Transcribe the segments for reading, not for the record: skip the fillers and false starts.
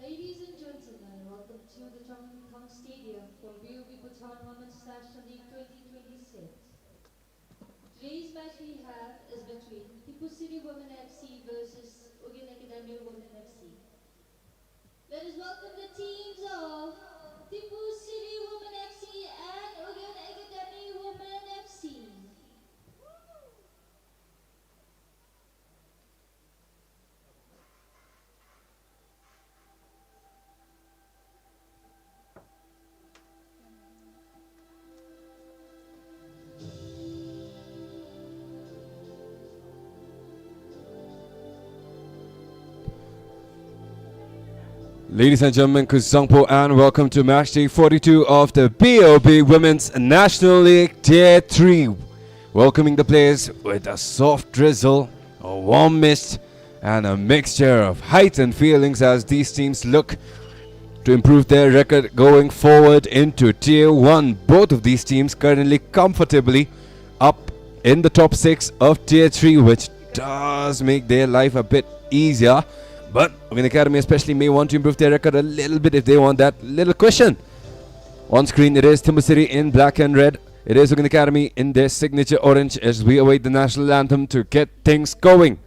Ladies and gentlemen, welcome to the Chongqing Stadium for BOB Bhutan Women's National League 2026. Today's match we have is between THIMPHU City Women FC versus UGYEN Academy Women FC. Let us welcome the teams of THIMPHU City Women FC and UGYEN Academy Women FC. Ladies and gentlemen, Kuzangpo and welcome to match day 42 of the BOB Women's National League Tier 3. Welcoming the players with a soft drizzle, a warm mist, and a mixture of heightened feelings as these teams look to improve their record going forward into Tier 1. Both of these teams currently comfortably up in the top 6 of Tier 3, which does make their life a bit easier. But UGYEN Academy especially may want to improve their record a little bit if they want that little cushion. On screen it is THIMPHU City in black and red. It is UGYEN Academy in their signature orange as we await the national anthem to get things going.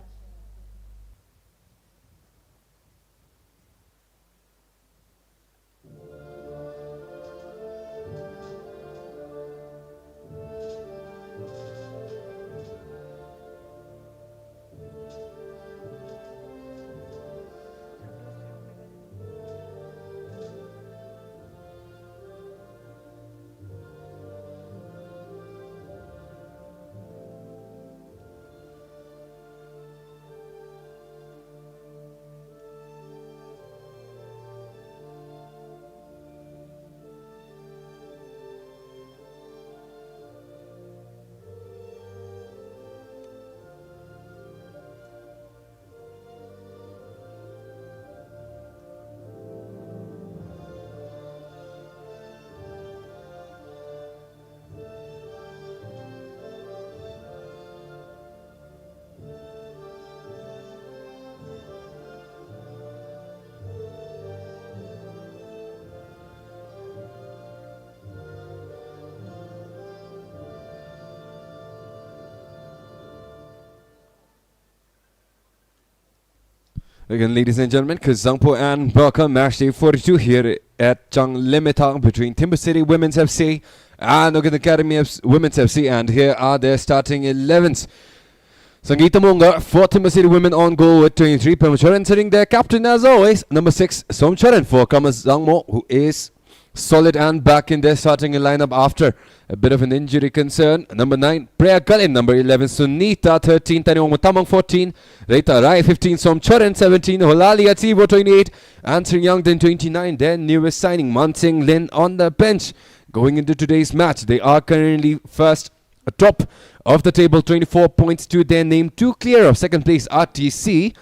Again, ladies and gentlemen, Kuzangpo and welcome match day 42 here at Changlimitang between THIMPHU City Women's FC and UGYEN Academy Women's FC, and here are their starting 11s. Sangeeta Munga for THIMPHU City Women on goal with 23. Pemachoran sitting their captain as always, number 6 Somcharan for Kamazangmo, who is solid and back in their starting lineup after a bit of an injury concern. Number 9, Priya Kalin. Number 11, Sunita. 13, Taniwang Mutamang. 14, Rita Rai. 15, Som Choran. 17, Holali Ativo. 28, answering Youngden. 29, their newest signing, Mansing Lin on the bench. Going into today's match, they are currently first atop of the table, 24 points to their name, 2 clear of second place RTC.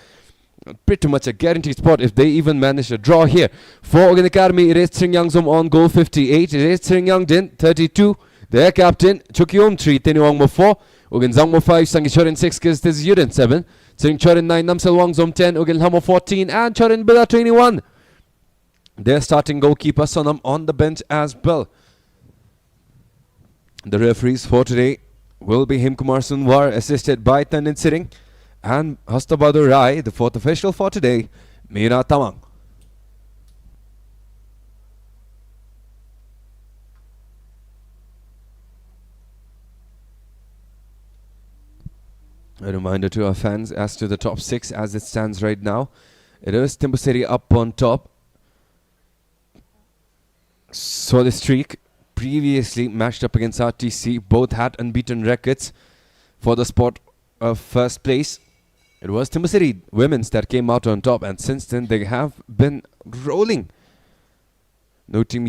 Pretty much a guaranteed spot if they even manage a draw here. For UGYEN Academy, it is Sring Yangzom on goal, 58. It is Sring Yangdin, 32. Their captain, Chukyum 3, Teniwang 4. UGYEN Zangmo 5, Sangi Chorin 6, Kistis Yuden 7. Sring Chorin 9, Namsel Wangzom 10, UGYEN Hamo 14, and Chorin Bila 21. Their starting goalkeeper, Sonam, on the bench as well. The referees for today will be Himkumar Sunwar, assisted by Tanin Siring, and Hastabadu Rai, the fourth official for today, Meera Tamang. A reminder to our fans as to the top 6 as it stands right now. It is THIMPHU City up on top. Solid streak. Previously matched up against RTC. Both had unbeaten records for the spot of first place. It was THIMPHU City Women's that came out on top, and since then they have been rolling. No team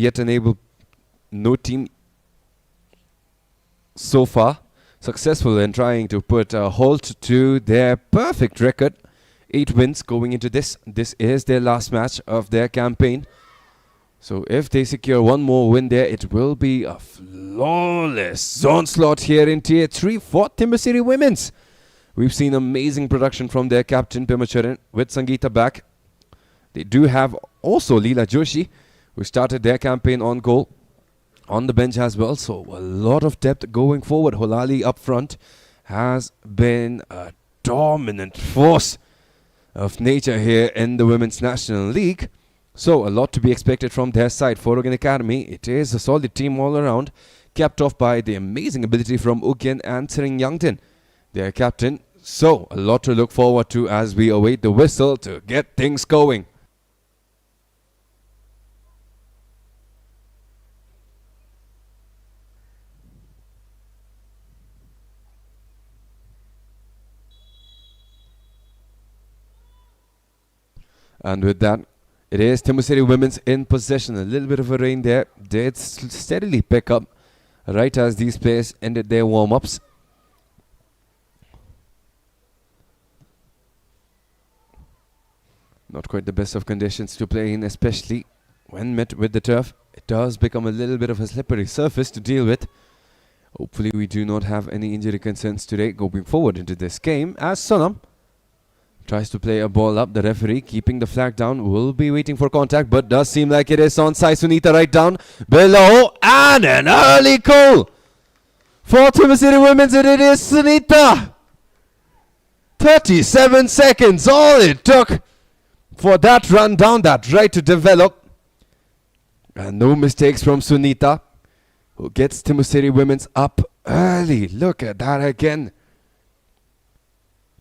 so far successful in trying to put a halt to their perfect record. 8 wins going into this. This is their last match of their campaign. So if they secure one more win there, it will be a flawless onslaught here in Tier 3 for THIMPHU City Women's. We've seen amazing production from their captain, Pimacharan, with Sangeeta back. They do have also Leela Joshi, who started their campaign on goal, on the bench as well. So a lot of depth going forward. Holali up front has been a dominant force of nature here in the Women's National League. So a lot to be expected from their side. For UGYEN Academy, it is a solid team all around, capped off by the amazing ability from UGYEN and Sring Yangdin, their captain. So a lot to look forward to as we await the whistle to get things going. And with that, it is THIMPHU City Women's in possession. A little bit of a rain there did steadily pick up right as these players ended their warm-ups. Not quite the best of conditions to play in, especially when met with the turf. It does become a little bit of a slippery surface to deal with. Hopefully we do not have any injury concerns today going forward into this game, as Sonam tries to play a ball up. The referee keeping the flag down will be waiting for contact, but does seem like it is onside. Sunita right down below, and an early goal for THIMPHU City Women's, and it is Sunita. 37 seconds, all it took for that run down that right to develop. And no mistakes from Sunita, who gets THIMPHU City Women's up early. Look at that again.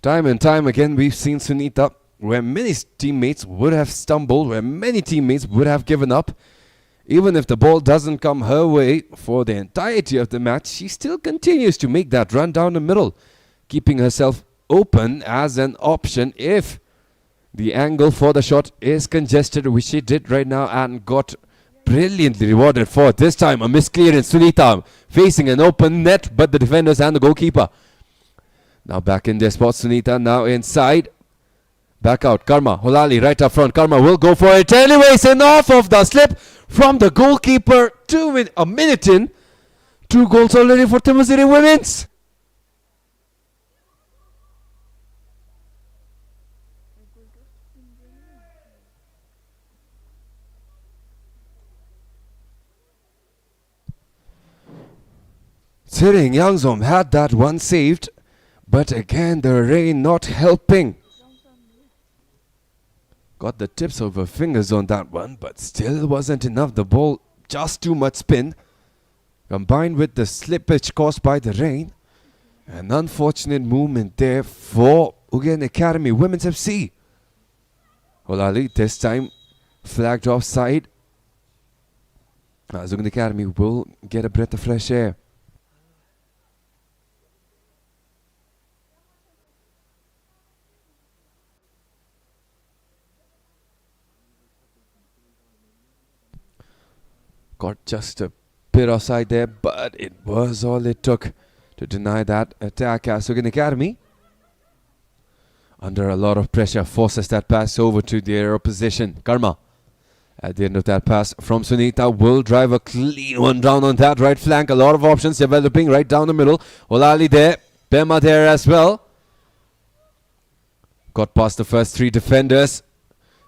Time and time again, we've seen Sunita where many teammates would have stumbled, where many teammates would have given up. Even if the ball doesn't come her way for the entirety of the match, she still continues to make that run down the middle, keeping herself open as an option if the angle for the shot is congested, which she did right now and got brilliantly rewarded for. This time a misclearance. Sunita facing an open net, but the defenders and the goalkeeper now back in their spot. Sunita now inside. Back out. Karma. Holali right up front. Karma will go for it anyways, and off of the slip from the goalkeeper. A minute in. 2 goals already for THIMPHU City Women's. Sring Yangzom had that one saved, but again the rain not helping. Got the tips of her fingers on that one, but still wasn't enough. The ball just too much spin, combined with the slippage caused by the rain. An unfortunate movement there for UGYEN Academy Women's FC. Holali this time flagged offside. UGYEN Academy will get a breath of fresh air. Got just a bit offside there, but it was all it took to deny that attack as UGYEN Academy, under a lot of pressure, forces that pass over to their opposition. Karma, at the end of that pass from Sunita, will drive a clean one down on that right flank. A lot of options developing right down the middle. Olali there, Pema there as well. Got past the first three defenders.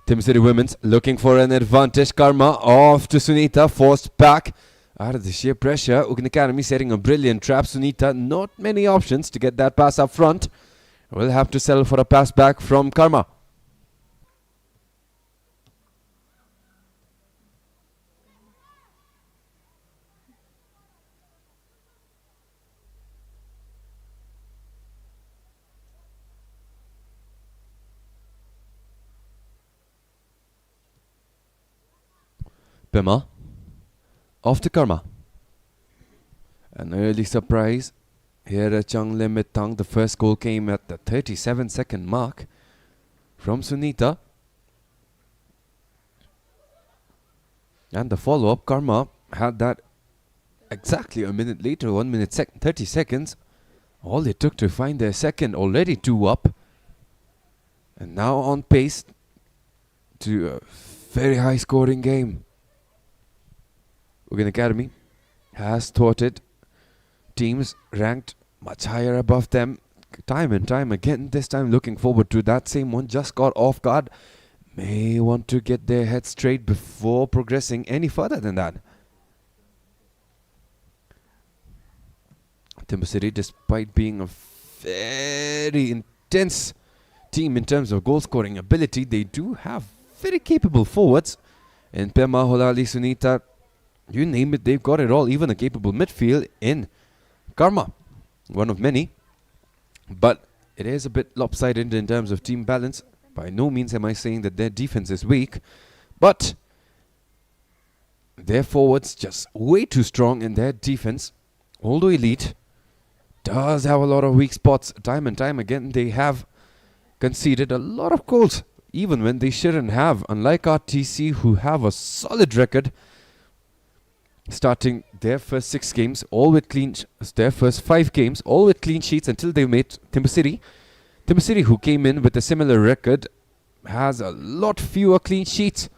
THIMPHU City Women's looking for an advantage. Karma off to Sunita, forced back out of the sheer pressure. UGYEN Academy setting a brilliant trap. Sunita, not many options to get that pass up front. Will have to settle for a pass back from Karma. Pema off to Karma. An early surprise here at Chung Lim Mitang. The first goal came at the 37-second mark from Sunita. And the follow-up, Karma had that exactly a minute later, 1 minute 30 seconds. All it took to find their second, already 2 up. And now on pace to a very high scoring game. UGYEN Academy has thwarted teams ranked much higher above them time and time again. This time looking forward to that same one. Just got off guard. May want to get their head straight before progressing any further than that. THIMPHU City, despite being a very intense team in terms of goal scoring ability, they do have very capable forwards. In Pema, Holali, Sunita, you name it, they've got it all. Even a capable midfield in Karma, one of many. But it is a bit lopsided in terms of team balance. By no means am I saying that their defense is weak, but their forwards just way too strong, in their defense, although elite, does have a lot of weak spots. Time and time again, they have conceded a lot of goals, even when they shouldn't have. Unlike RTC, who have a solid record, starting their first 6 games, all with their first 5 games, all with clean sheets until they made THIMPHU City. THIMPHU City, who came in with a similar record, has a lot fewer clean sheets,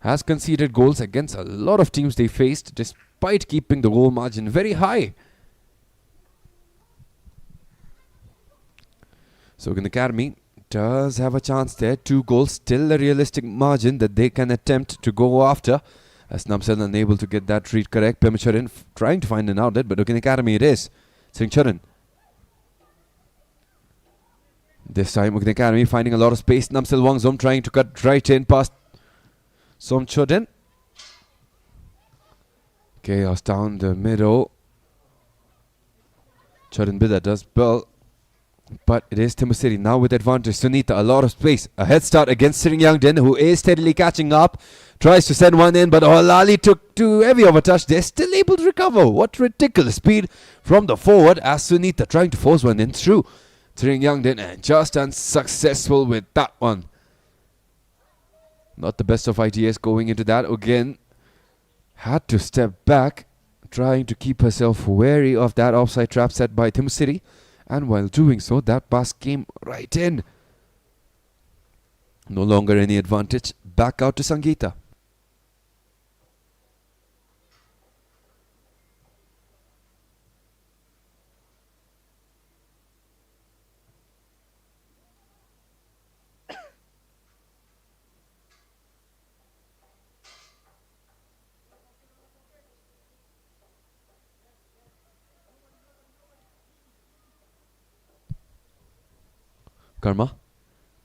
has conceded goals against a lot of teams they faced, despite keeping the goal margin very high. So UGYEN Academy does have a chance there. 2 goals, still a realistic margin that they can attempt to go after. As Namsel unable to get that read correct. Pemachurin trying to find an outlet, but UGYEN Academy it is. Sringchurin. This time UGYEN Academy finding a lot of space. Namsel Wangzom trying to cut right in past Somchurin. Chaos down the middle. Churin Bida does well. But it is THIMPHU City now with advantage. Sunita, a lot of space. A head start against Sringyangden, who is steadily catching up. Tries to send one in, but Olali took too heavy of a touch. They're still able to recover. What ridiculous speed from the forward as Sunita trying to force one in through Sringyangden, and just unsuccessful with that one. Not the best of ideas going into that. Again, had to step back, trying to keep herself wary of that offside trap set by THIMPHU City. And while doing so, that pass came right in. No longer any advantage. Back out to Sangeeta. Karma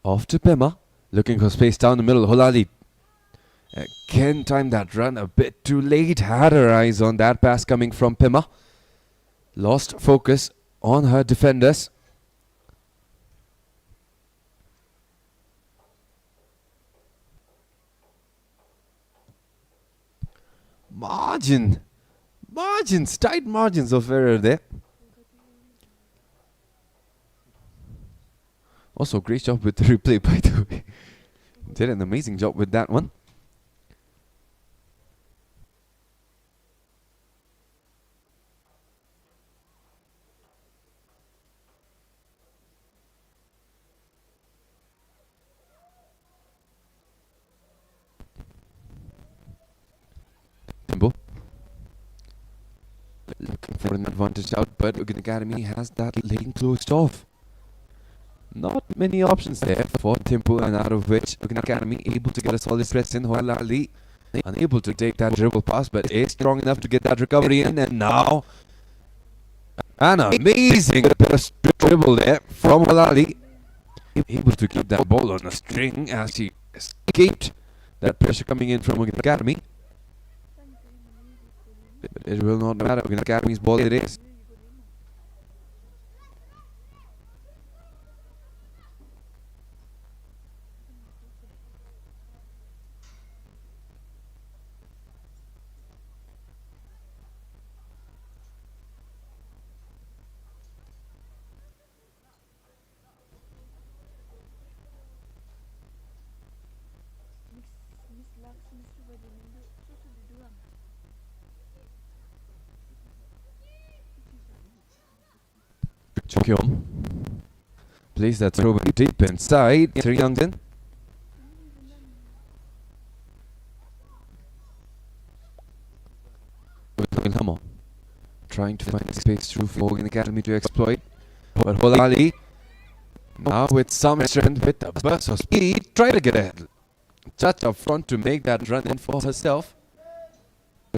off to Pema, looking for space down the middle. Holali can time that run a bit too late. Had her eyes on that pass coming from Pema. Lost focus on her defenders. Tight margins of error there. Also, great job with the replay, by the way. Did an amazing job with that one. THIMPHU looking for an advantage out, but UGYEN Academy has that lane closed off. Not many options there for THIMPHU, and out of which UGYEN Academy able to get a solid press in. Ali unable to take that dribble pass, but is strong enough to get that recovery in, and now an amazing dribble there from Ali, able to keep that ball on a string as he escaped that pressure coming in from UGYEN Academy. But it will not matter. UGYEN Academy's ball it is. Chokyom plays that throw deep inside. Youngden. Trying to find the space through for UGYEN Academy to exploit. But Holali now with some strength, with a burst of speed, try to get a touch up front to make that run in for herself.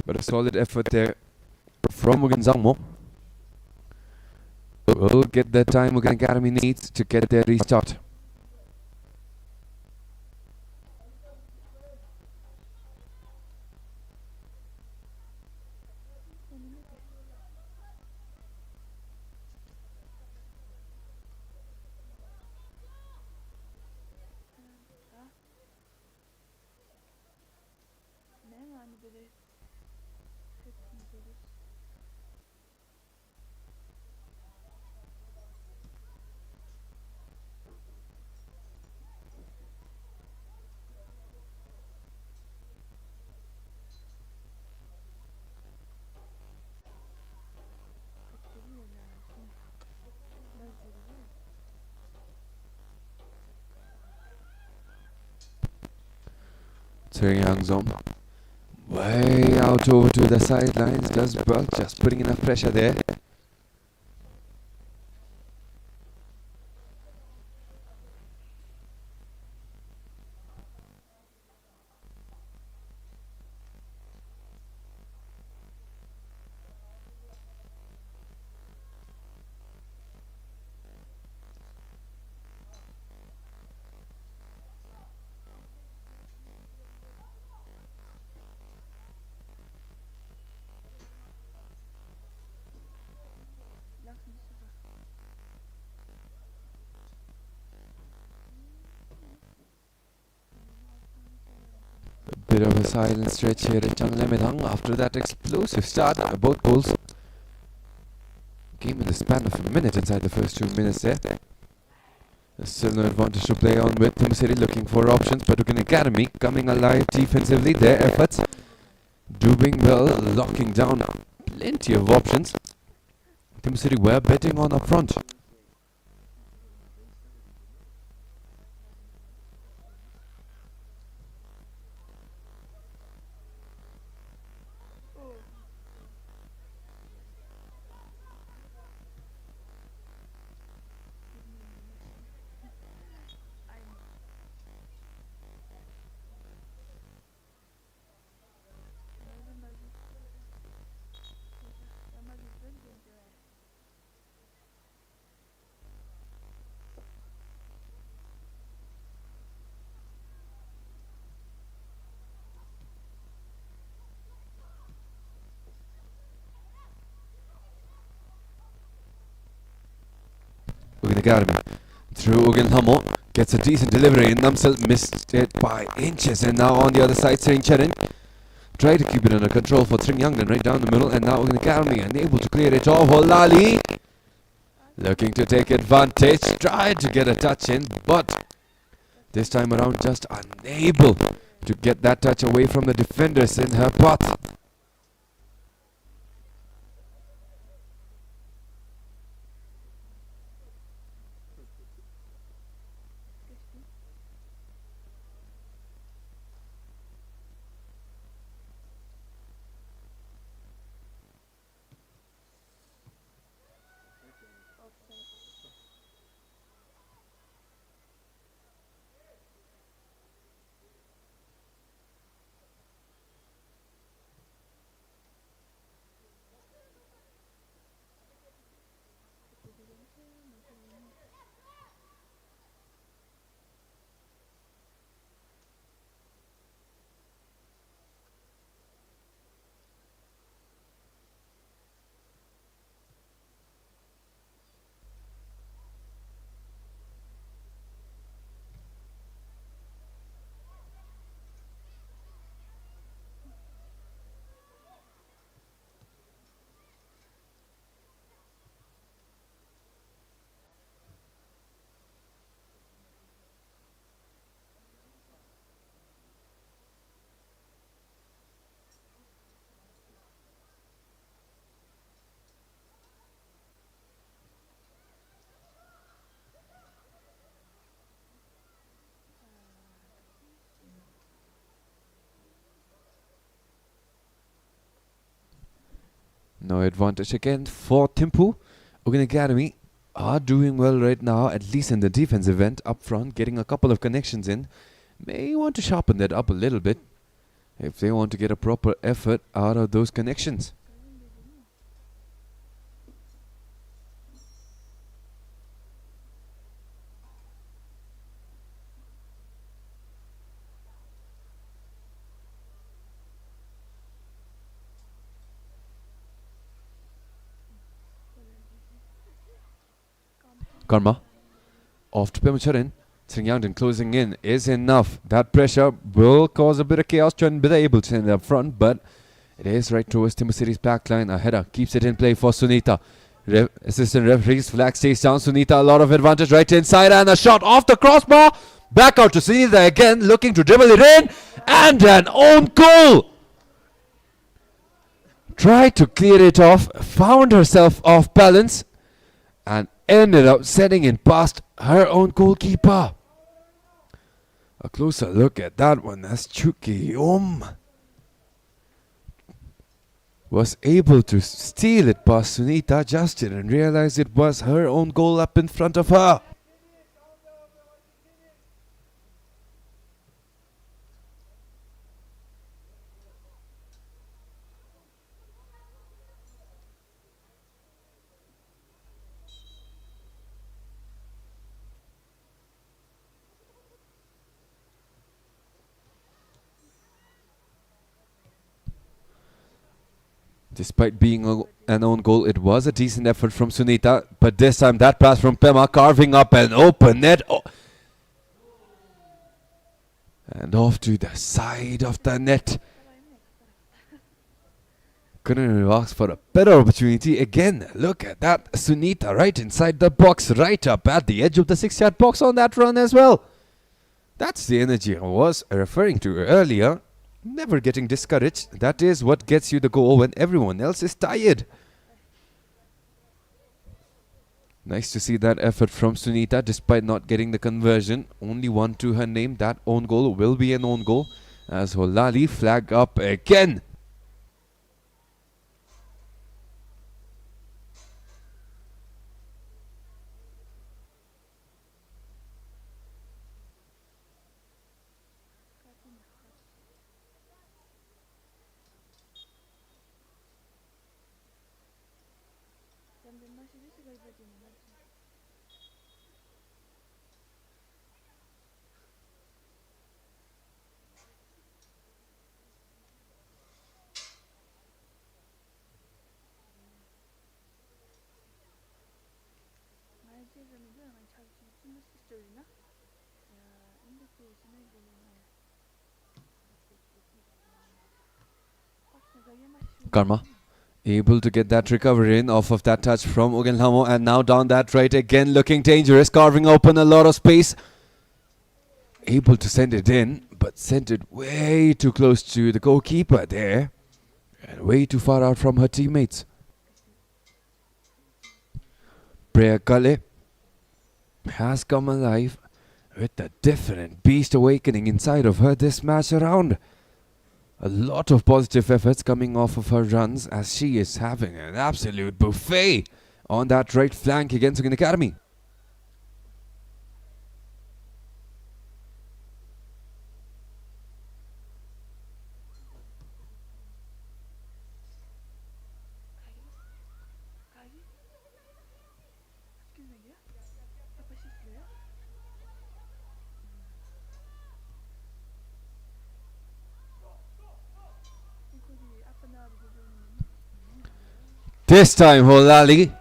But a solid effort there from UGYEN. Will get the time UGYEN Academy needs to get their restart. Youngzom way out over to the sidelines, just putting enough pressure there. Bit of a silent stretch here in Changlemedang after that explosive start. Both goals came in the span of a minute inside the first 2 minutes there. There's still no advantage to play on with. THIMPHU City looking for options, but UGYEN Academy coming alive defensively. Their efforts doing well, locking down plenty of options. THIMPHU City were betting on up front. UGYEN Academy through UGYEN gets a decent delivery, and Namsal missed it by inches, and now on the other side Sering Charan Try to keep it under control for Tring Youngden right down the middle, and now UGYEN Academy unable to clear it off. Holali looking to take advantage, tried to get a touch in, but this time around just unable to get that touch away from the defenders in her path. No advantage again for THIMPHU. UGYEN Academy are doing well right now, at least in the defensive end up front, getting a couple of connections in. May want to sharpen that up a little bit if they want to get a proper effort out of those connections. Karma off to Pimacharan. Tring Youngden closing in is enough. That pressure will cause a bit of chaos to be able to end up front, but it is right towards THIMPHU City's backline. A header keeps it in play for Sunita. Assistant referee's flag stays down. Sunita a lot of advantage right inside, and a shot off the crossbar. Back out to Sunita again, looking to dribble it in, and an own goal. Tried to clear it off, found herself off balance, and ended up sending it past her own goalkeeper. A closer look at that one as Chuki was able to steal it past Sunita, just didn't realize it was her own goal up in front of her. Despite being an own goal, it was a decent effort from Sunita, but this time that pass from Pema carving up an open net. And off to the side of the net. Couldn't have asked for a better opportunity. Again, look at that. Sunita right inside the box, right up at the edge of the 6-yard box on that run as well. That's the energy I was referring to earlier. Never getting discouraged. That is what gets you the goal when everyone else is tired. Nice to see that effort from Sunita despite not getting the conversion. Only one to her name. That own goal will be an own goal as Holali flag up again. Karma able to get that recovery in off of that touch from Ugenlamo, and now down that right again, looking dangerous, carving open a lot of space. Able to send it in, but sent it way too close to the goalkeeper there, and way too far out from her teammates. Priya Kale has come alive with a different beast awakening inside of her this match around. A lot of positive efforts coming off of her runs as she is having an absolute buffet on that right flank against UGYEN Academy. This time Holali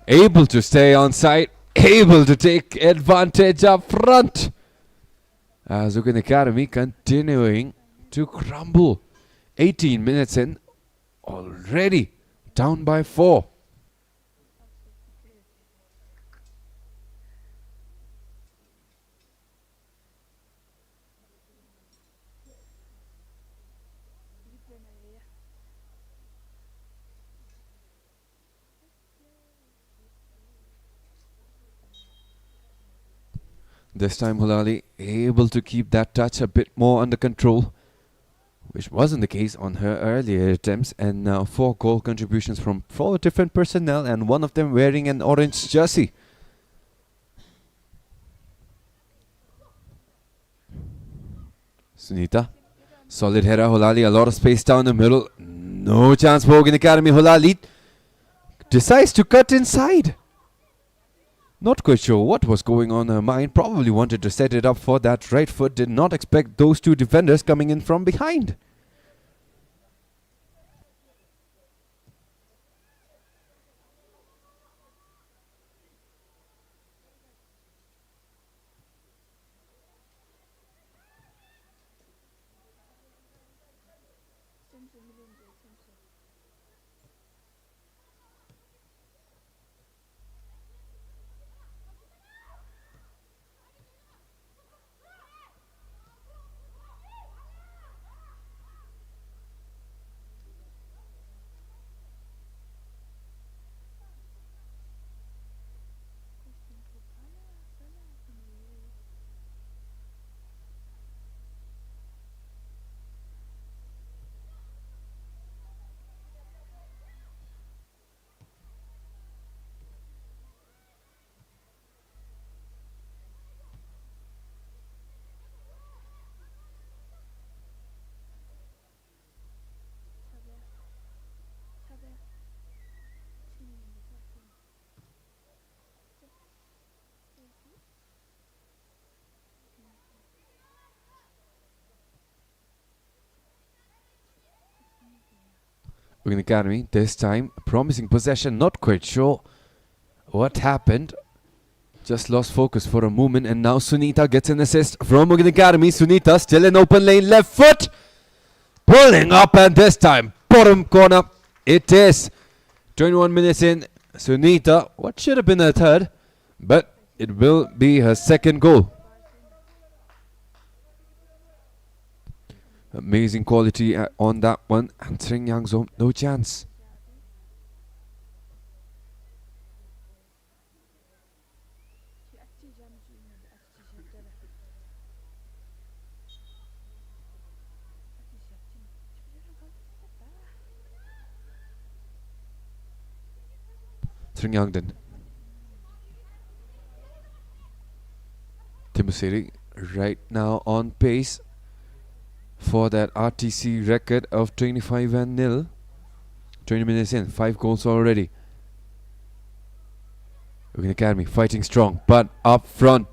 able to stay on side, able to take advantage up front. As UGYEN Academy continuing to crumble. 18 minutes in, already down by 4. This time Holali able to keep that touch a bit more under control, which wasn't the case on her earlier attempts, and now 4 goal contributions from 4 different personnel, and one of them wearing an orange jersey. Sunita, solid header. Holali, a lot of space down the middle. No chance for UGYEN Academy. Holali decides to cut inside. Not quite sure what was going on in her mind. Probably wanted to set it up for that right foot. Did not expect those 2 defenders coming in from behind. UGYEN Academy this time promising possession. Not quite sure what happened. Just lost focus for a moment, and now Sunita gets an assist from UGYEN Academy. Sunita still in open lane, left foot pulling up, and this time bottom corner it is. 21 minutes in, Sunita, what should have been her third, but it will be her second goal. Amazing quality on that one, and Sring Yangzo, no chance. Sring Yangden. THIMPHU City right now on pace for that RTC record of 25-0. 20 minutes in, 5 goals already. UGYEN Academy fighting strong, but up front,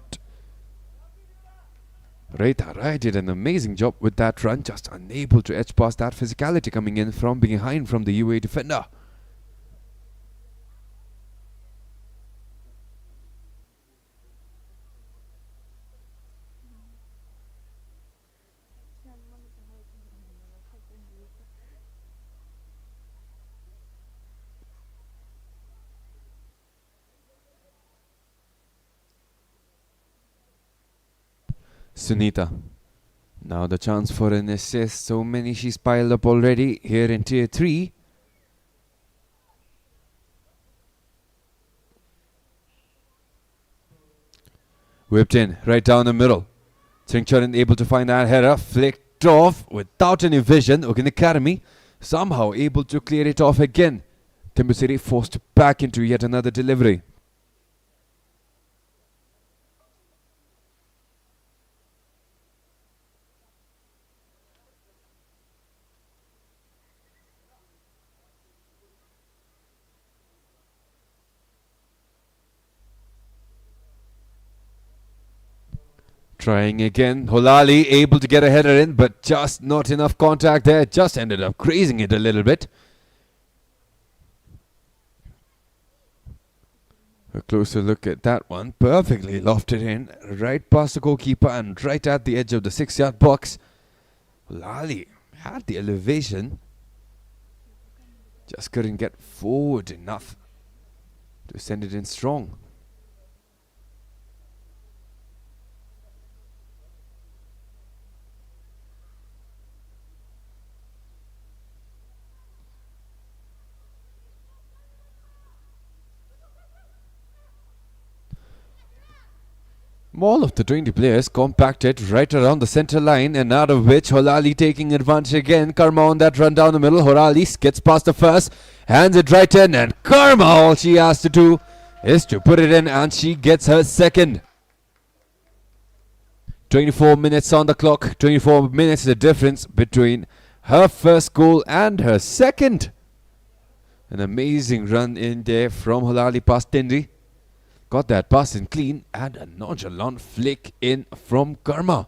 Reita Rai did an amazing job with that run, just unable to edge past that physicality coming in from behind from the UA defender. Sunita. Now the chance for an assist. So many she's piled up already here in Tier 3. Whipped in, right down the middle. Chingcharan able to find that header. Flicked off without any vision. UGYEN Academy somehow able to clear it off again. THIMPHU City forced back into yet another delivery. Trying again, Holali able to get a header in, but just not enough contact there. Just ended up grazing it a little bit. A closer look at that one. Perfectly lofted in, right past the goalkeeper and right at the edge of the 6-yard box. Holali had the elevation, just couldn't get forward enough to send it in strong. All of the 20 players compacted right around the center line, and out of which Holali taking advantage again. Karma on that run down the middle. Holali gets past the first, hands it right in, and Karma, all she has to do is to put it in, and she gets her second. 24 minutes on the clock. 24 minutes is the difference between her first goal and her second. An amazing run in there from Holali past Tindi. Got that pass in clean, and a nonchalant flick in from Karma.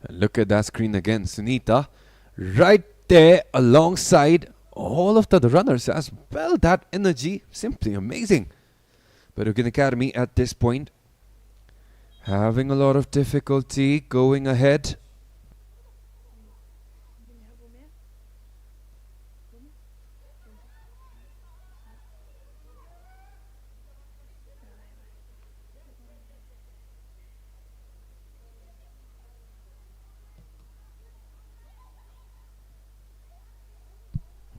And look at that screen again. Sunita right there alongside all of the other runners as well. That energy, simply amazing. But UGYEN Academy at this point having a lot of difficulty going ahead.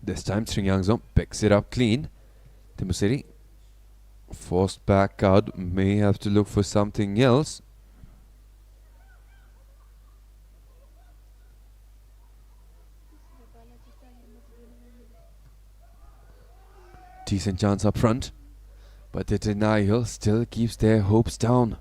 This time Sri Yangzom picks it up clean. THIMPHU City forced back out, may have to look for something else. Decent chance up front, but the denial still keeps their hopes down.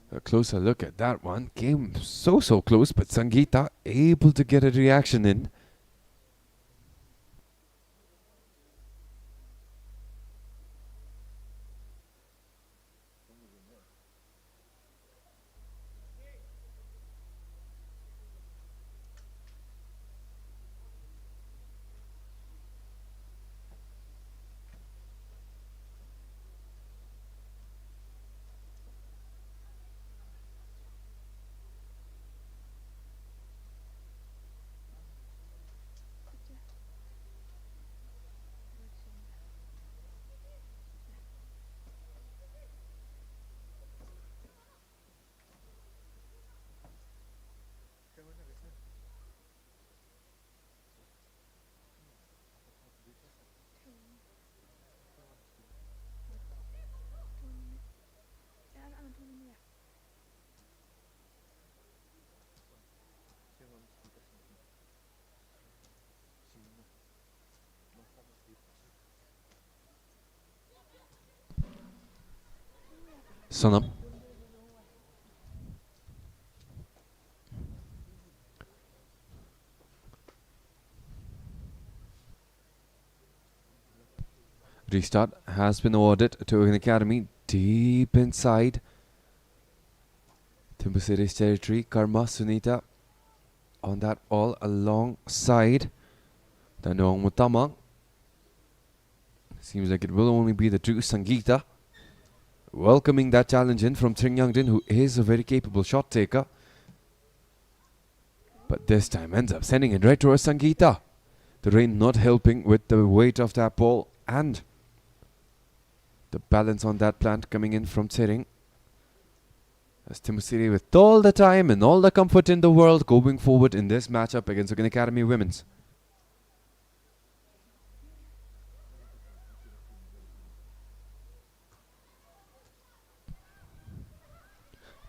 A closer look at that one. Came so close, but Sangeeta able to get a reaction in. Sonam. Restart has been awarded to UGYEN Academy deep inside THIMPHU City's territory. Karma, Sunita on that all alongside Tanong Mutamang. Seems like it will only be the two. Sangeeta welcoming that challenge in from Tringyangdin, who is a very capable shot taker. But this time ends up sending it right towards Sangeeta. The rain not helping with the weight of that ball and the balance on that plant coming in from Tsering. As THIMPHU City with all the time and all the comfort in the world going forward in this matchup against UGYEN Academy Women's.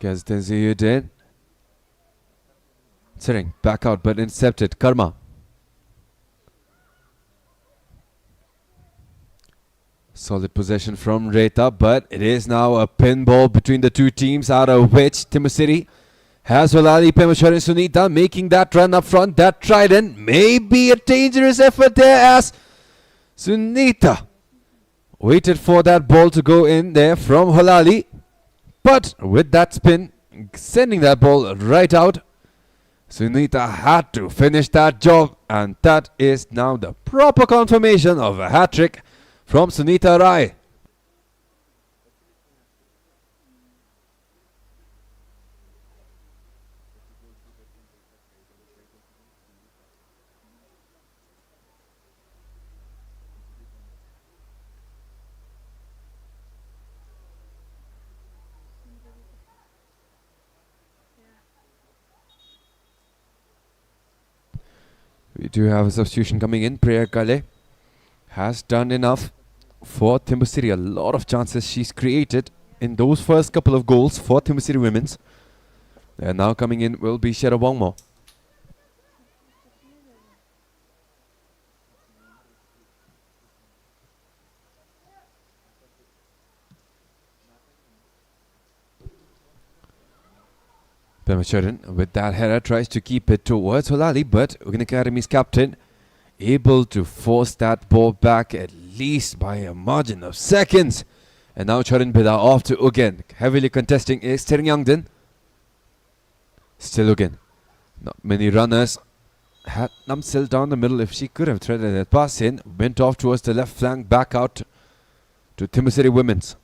Gazdezi did. Tsering back out but intercepted. Karma. Solid possession from Reta, but it is now a pinball between the two teams, out of which THIMPHU City has Holali, Pemachar and Sunita making that run up front. That trident may be a dangerous effort there as Sunita waited for that ball to go in there from Holali. But with that spin, sending that ball right out, Sunita had to finish that job, and that is now the proper confirmation of a hat-trick from Sunita Rai. We do have a substitution coming in. Priya Kale has done enough for THIMPHU City. A lot of chances she's created in those first couple of goals for THIMPHU City Women's. And now coming in will be Shera Wongmo. Pemacharan with that header tries to keep it towards Holali, but UGYEN Academy's captain able to force that ball back at least by a margin of seconds. And now Charan Bida off to UGYEN. Heavily contesting is Terengyangden. Still UGYEN. Not many runners. Had Namsil down the middle if she could have threaded that pass in. Went off towards the left flank, back out to THIMPHU City Women's.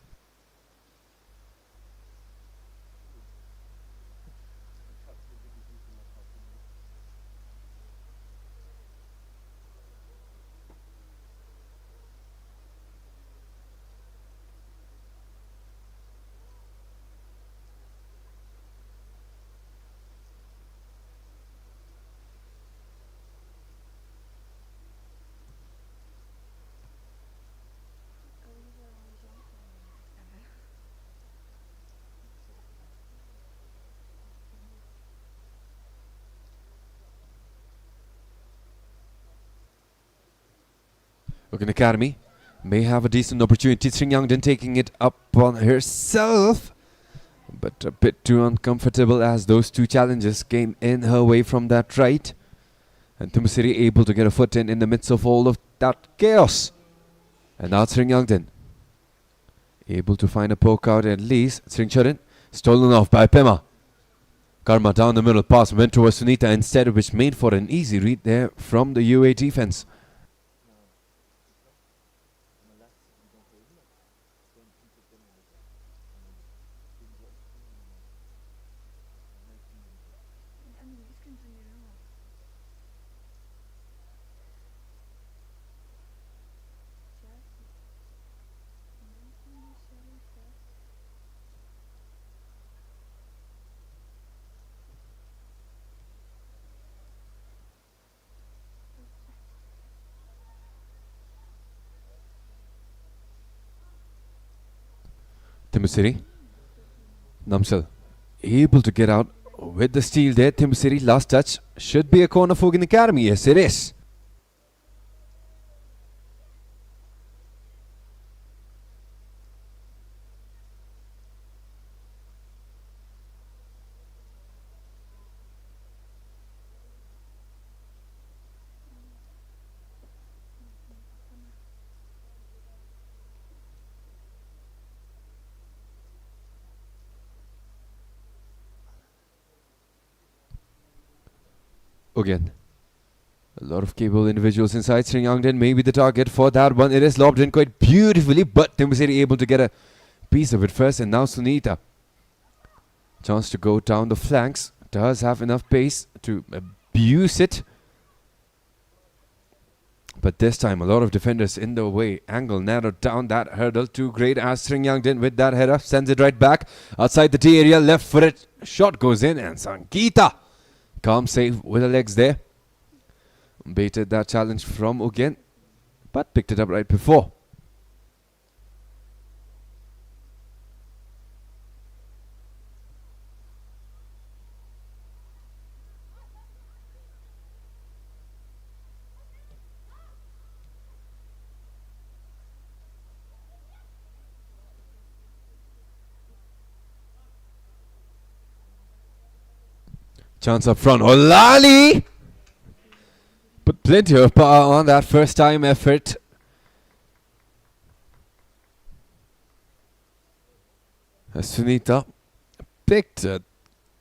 UGYEN Academy may have a decent opportunity. Terengyangden taking it up on herself, but a bit too uncomfortable as those two challenges came in her way from that right. And THIMPHU City able to get a foot in the midst of all of that chaos. And now Terengyangden able to find a poke out at least. Terengyangden stolen off by Pema. Karma down the middle, pass went towards Sunita instead, which made for an easy read there from the UA defense. THIMPHU City. Namsal able to get out with the steal there. THIMPHU City last touch. Should be a corner for UGYEN Academy. Yes, it is. Again, a lot of capable individuals inside. Terengyangden may be the target for that one. It is lobbed in quite beautifully, but THIMPHU City able to get a piece of it first. And now Sunita. Chance to go down the flanks. Does have enough pace to abuse it. But this time, a lot of defenders in the way. Angle narrowed down that hurdle. Too great as Sring Yangdin with that header. Sends it right back. Outside the T area. Left footed. Shot goes in. And Sangeeta. Calm save with the legs there. Baited that challenge from UGYEN. But picked it up right before. Chance up front. Olali! Put plenty of power on that first time effort. Sunita picked a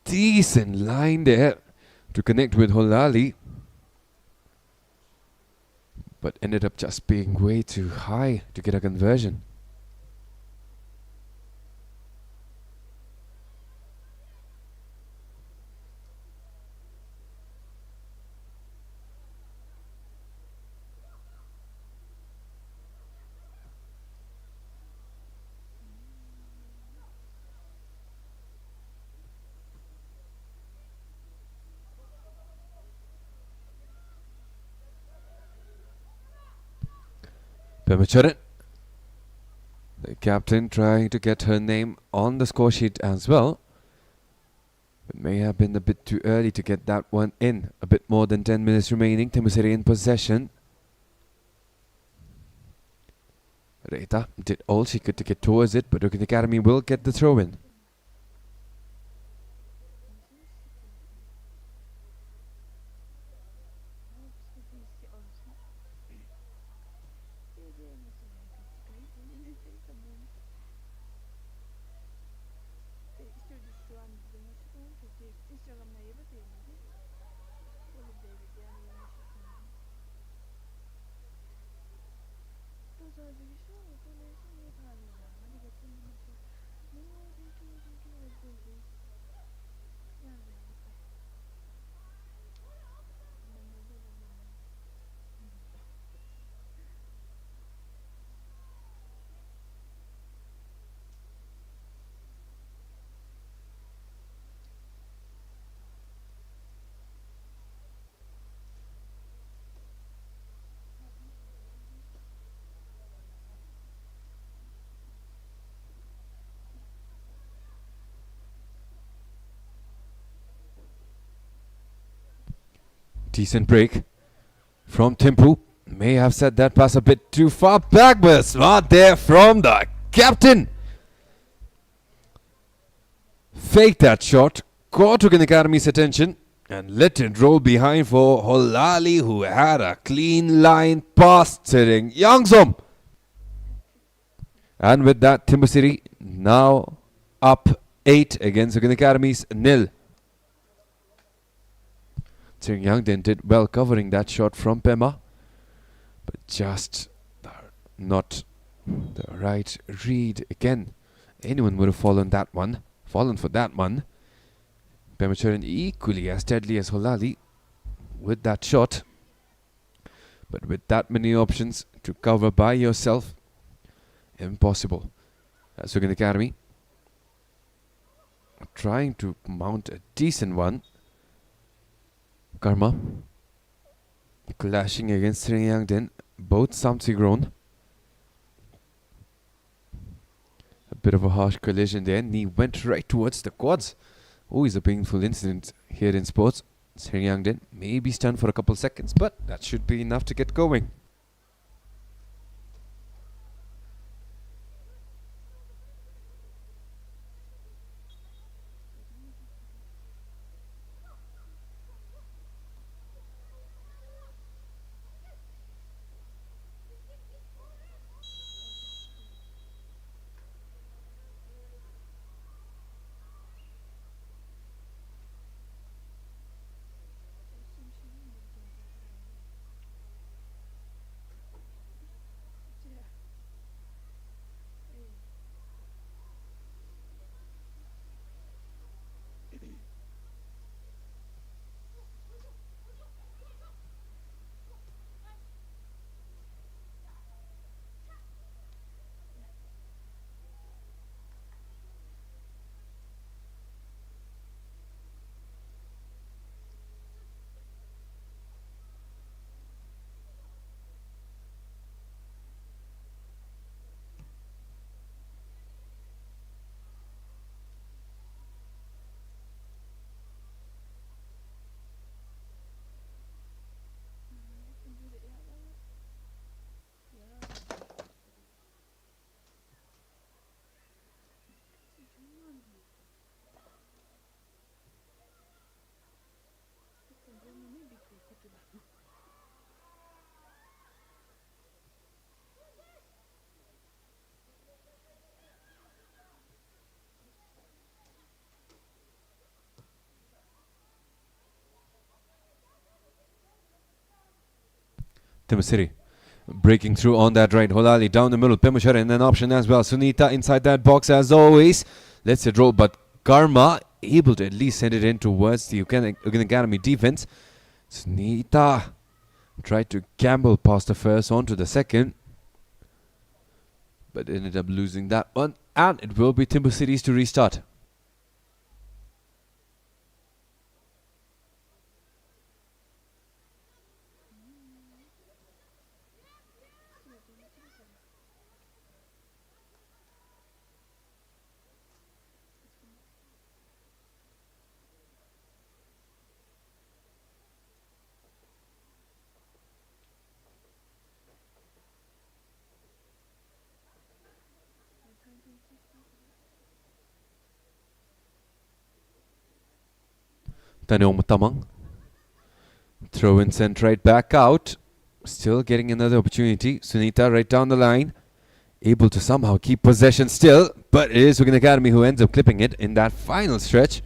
decent line there to connect with Holali. But ended up just being way too high to get a conversion. Pemacharan, the captain, trying to get her name on the score sheet as well. But may have been a bit too early to get that one in. A bit more than 10 minutes remaining. THIMPHU City in possession. Rita did all she could to get towards it, but UGYEN Academy will get the throw in. Decent break from THIMPHU. May have set that pass a bit too far back, but smart there from the captain. Faked that shot, caught UGYEN Academy's attention and let it roll behind for Holali, who had a clean line past Sring Yangdin. And with that, THIMPHU City now up 8 against UGYEN Academy's 0. Sring Yangdin did well covering that shot from Pema, but just not the right read again. Anyone would have fallen for that one. Pemacharan equally as deadly as Holali with that shot, but with that many options to cover by yourself, impossible. As UGYEN Academy trying to mount a decent one. Karma clashing against Sring Yangdin, both Samsi grown. A bit of a harsh collision there. Knee went right towards the quads. Always a painful incident here in sports. Sring Yangdin may be stunned for a couple seconds, but that should be enough to get going. THIMPHU City breaking through on that right. Holali down the middle. Pimushar in an option as well. Sunita inside that box as always. Let's it roll, but Karma able to at least send it in towards the UGYEN Academy defense. Sunita tried to gamble past the first on to the second, but ended up losing that one, and it will be THIMPHU Cities to restart. Tanong Mutamang. Throw in sent right back out. Still getting another opportunity. Sunita right down the line. Able to somehow keep possession still. But it is UGYEN Academy who ends up clipping it in that final stretch.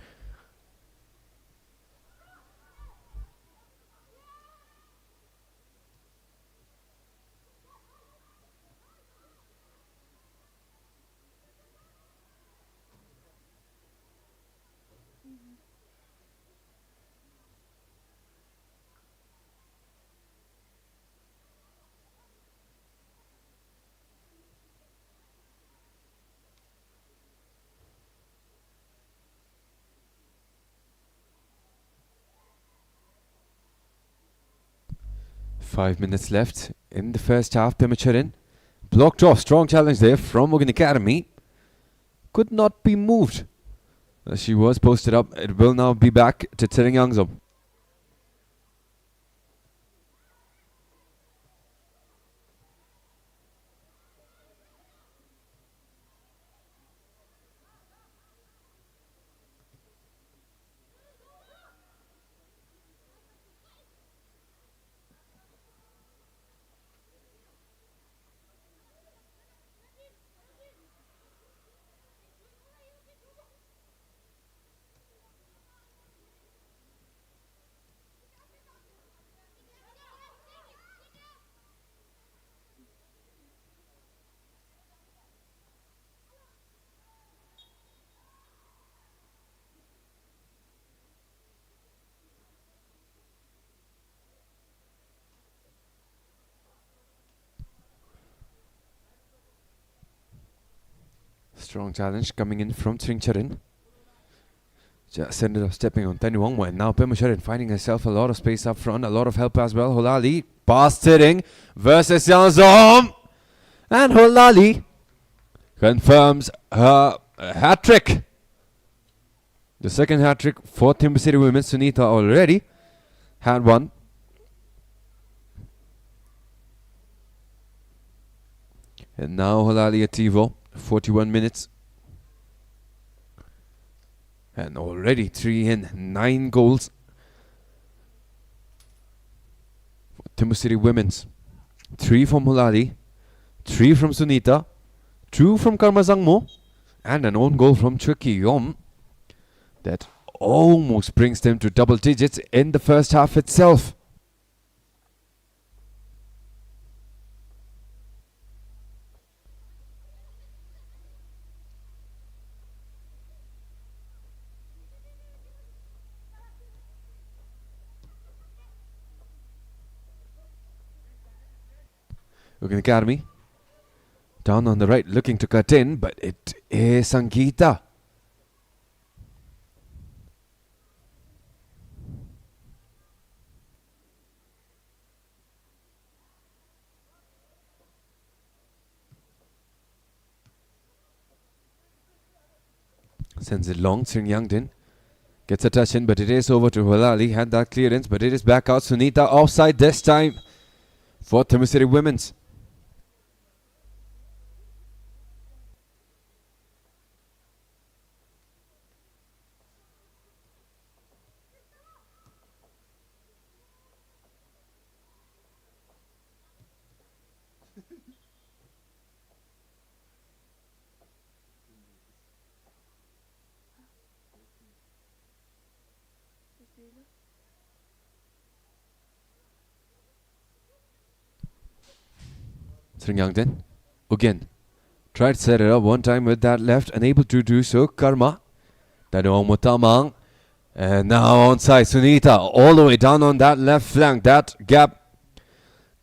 Five minutes left in the first half. Pimucharan blocked off. Strong challenge there from UGYEN Academy. Could not be moved. She was posted up. It will now be back to Tsering Yangzom. Strong challenge coming in from Tsering. Just ended up stepping on Taniwangwa, and now Pimucharan finding herself a lot of space up front, a lot of help as well. Holali past Tsering versus Yangzom, and Holali confirms her hat-trick. The second hat-trick for THIMPHU City Women. Sunita already had one. And now Holali at TiVo. 41 minutes. And already 3 in 9 goals for THIMPHU City Women's. 3 from Holali, 3 from Sunita, 2 from Karma Zangmo, and an own goal from Chuki Yom. That almost brings them to double digits in the first half itself. UGYEN Academy down on the right looking to cut in, but it is Sangeeta. Sends it long. Tsering Yangdin gets a touch in, but it is over to Holali. Had that clearance, but it is back out. Sunita offside this time for THIMPHU City Women's. Sringyangden. UGYEN tried to set it up one time with that left, unable to do so. Karma. Mutamang. And now onside. Sunita all the way down on that left flank. That gap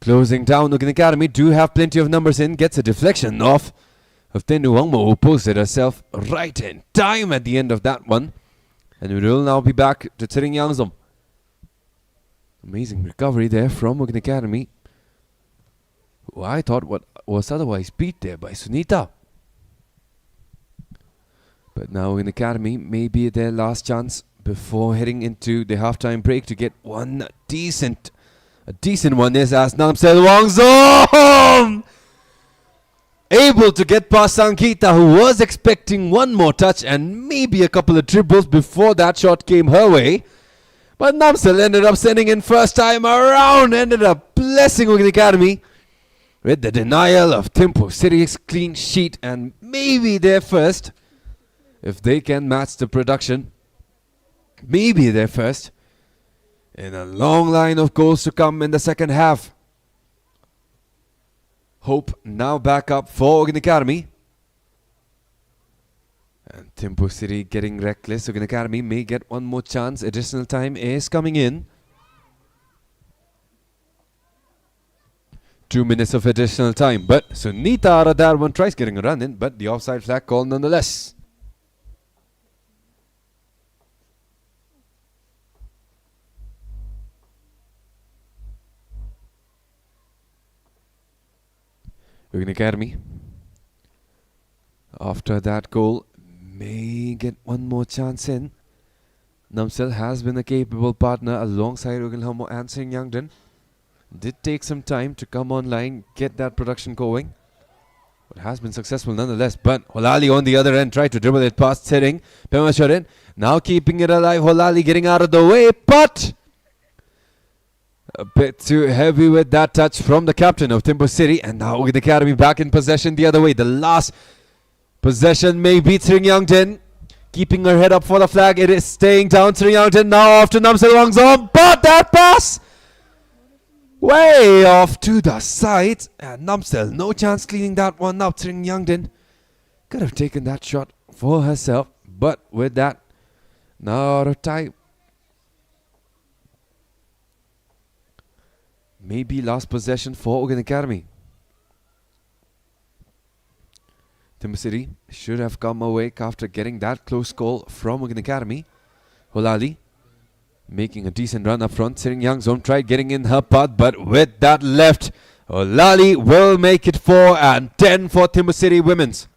closing down. UGYEN Academy do have plenty of numbers in. Gets a deflection off of Tendu Wangmo, who posted herself right in time at the end of that one. And we will now be back to Tsering Yangzom. Amazing recovery there from UGYEN Academy, who I thought was otherwise beat there by Sunita. But now UGYEN Academy may be their last chance before heading into the halftime break to get a decent one is as Namsel Wangzom able to get past Sankita, who was expecting one more touch and maybe a couple of dribbles before that shot came her way. But Namsel ended up sending in first time around, ended up blessing UGYEN Academy with the denial of THIMPHU City's clean sheet, and maybe their first, if they can match the production, maybe their first in a long line of goals to come in the second half. Hope now back up for UGYEN Academy. And THIMPHU City getting reckless. UGYEN Academy may get one more chance. Additional time is coming in. 2 minutes of additional time. But Sunita out of that one tries getting a run in, but the offside flag called nonetheless. UGYEN Academy, after that goal, may get one more chance in. Namsel has been a capable partner alongside Ugelhomo and Sringyangden. Did take some time to come online, get that production going, but has been successful nonetheless. But Holali on the other end tried to dribble it past Tsering. Pemasharin now keeping it alive. Holali getting out of the way, but a bit too heavy with that touch from the captain of THIMPHU City. And now UGYEN Academy back in possession the other way. The last possession may be Sringyangden. Keeping her head up for the flag. It is staying down. Sringyangden now off to Namsel Wangzom. But that pass way off to the side. And Namsel, no chance cleaning that one up. Sringyangden could have taken that shot for herself. But with that, now out of time. Maybe last possession for UGYEN Academy. THIMPHU City should have come awake after getting that close goal from UGYEN Academy. Holali making a decent run up front. Tsering Yangzom tried getting in her path, but with that left, Holali will make it 4 and 10 for THIMPHU City Women's.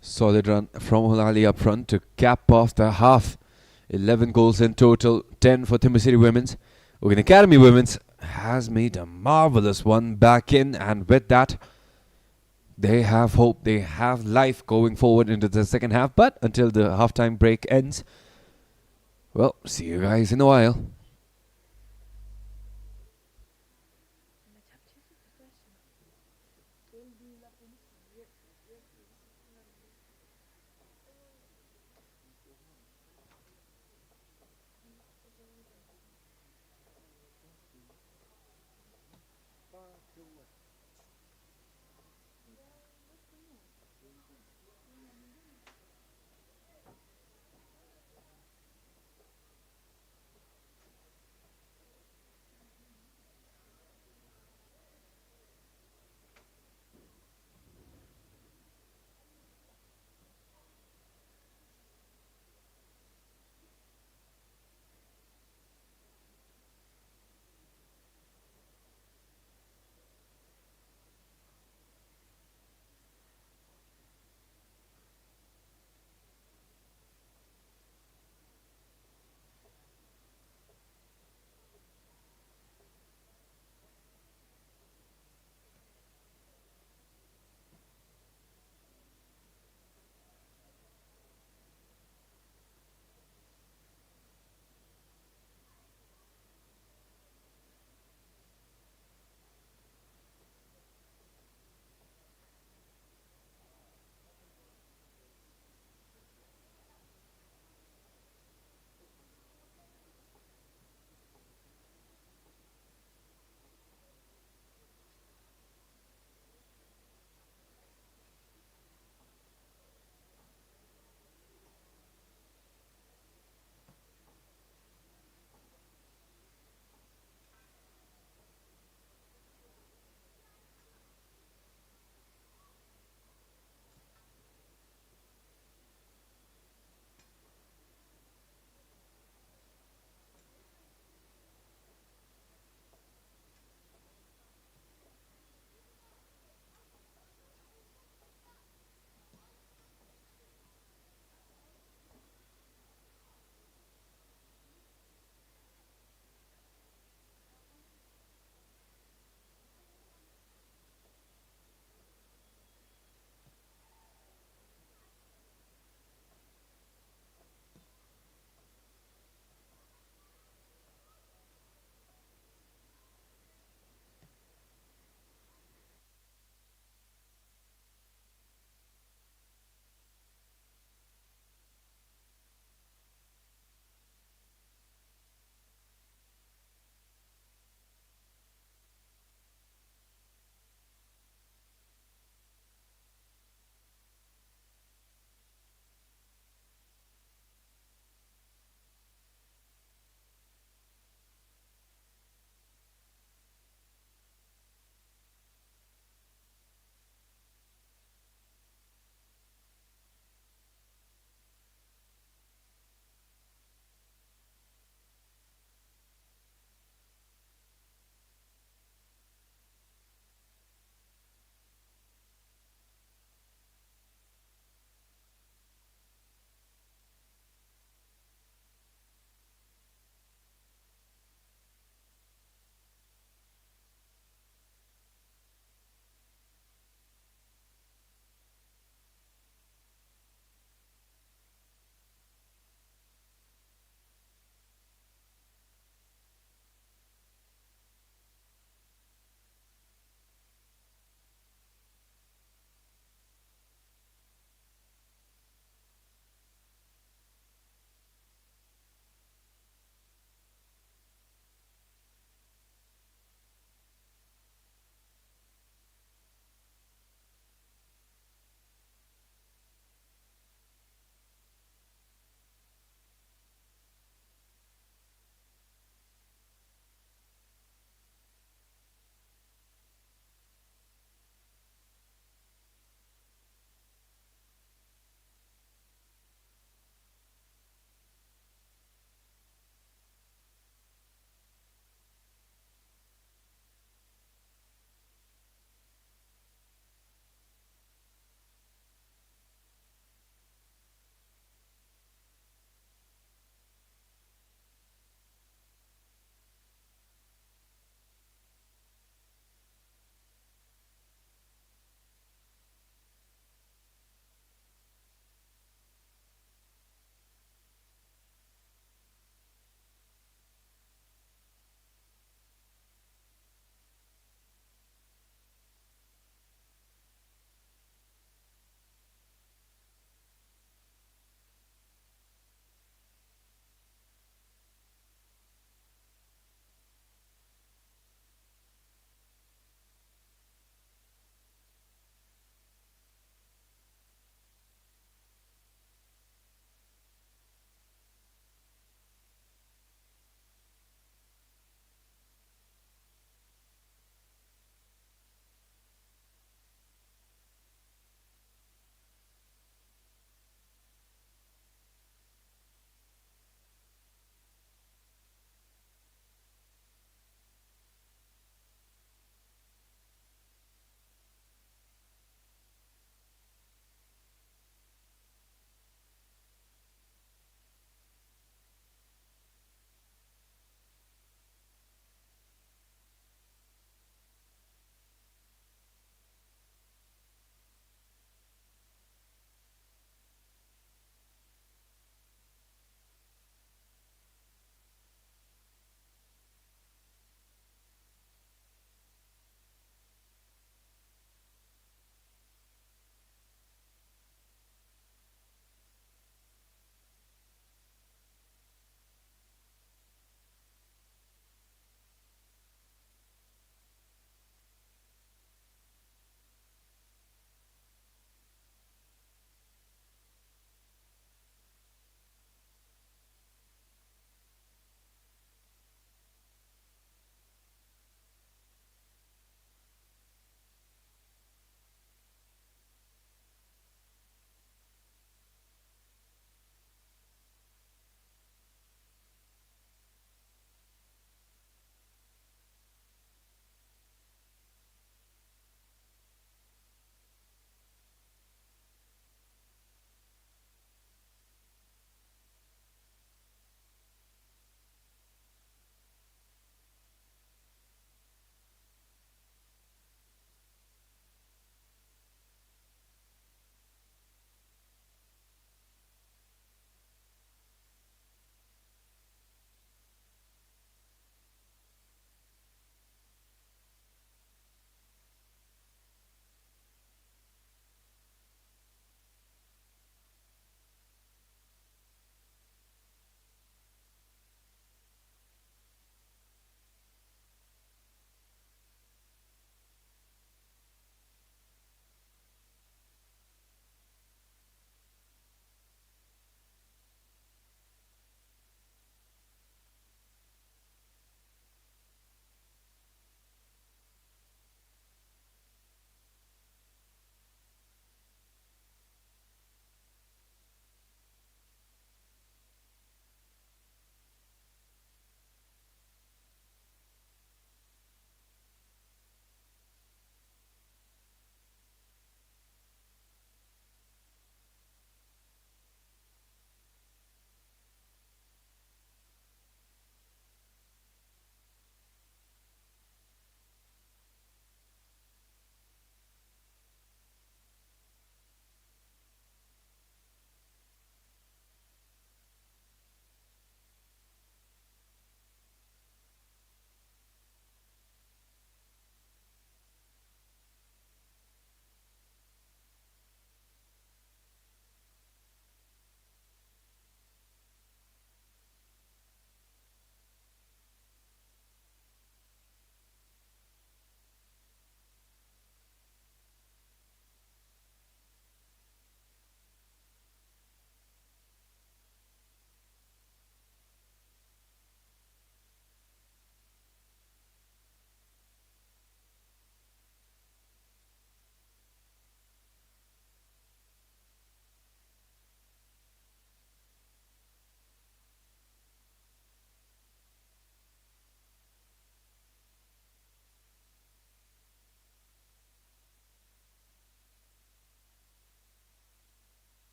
Solid run from Holali up front to cap off the half. 11 goals in total, 10 for THIMPHU City Women's. UGYEN Academy Women's has made a marvelous one back in, and with that, they have hope, they have life going forward into the second half. But until the halftime break ends, well, see you guys in a while.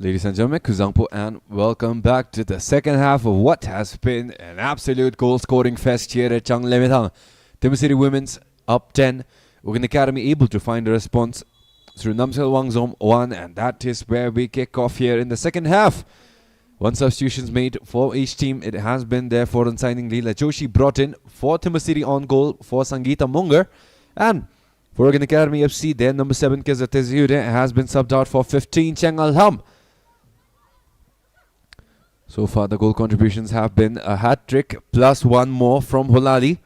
Ladies and gentlemen, Kuzangpo and welcome back to the second half of what has been an absolute goal-scoring fest here at Changlemithang. THIMPHU City Women's up 10. UGYEN Academy able to find a response through Namsel Wangzom 1, and that is where we kick off here in the second half. One substitutions made for each team. It has been there for signing Leela Joshi brought in for THIMPHU City on goal for Sangeeta Munger, and for UGYEN Academy FC, their number 7 Kizatezure has been subbed out for 15 Cheng Alham. So far, the goal contributions have been a hat-trick plus one more from Holali.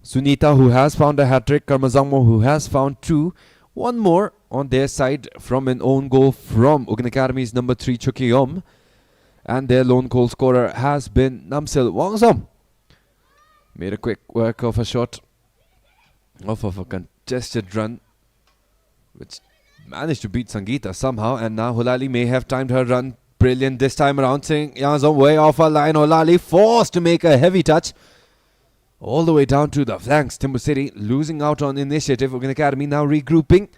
Sunita, who has found a hat-trick. Karmazangmo, who has found two. One more on their side from an own goal from UGYEN Academy's number 3, Chukiyom. And their lone goal scorer has been Namsil Wangzom. Made a quick work of a shot off of a contested run, which managed to beat Sangeeta somehow. And now Holali may have timed her run brilliant this time around, saying Yazom way off her line. Holali forced to make a heavy touch all the way down to the flanks. THIMPHU City losing out on initiative. UGYEN Academy now regrouping.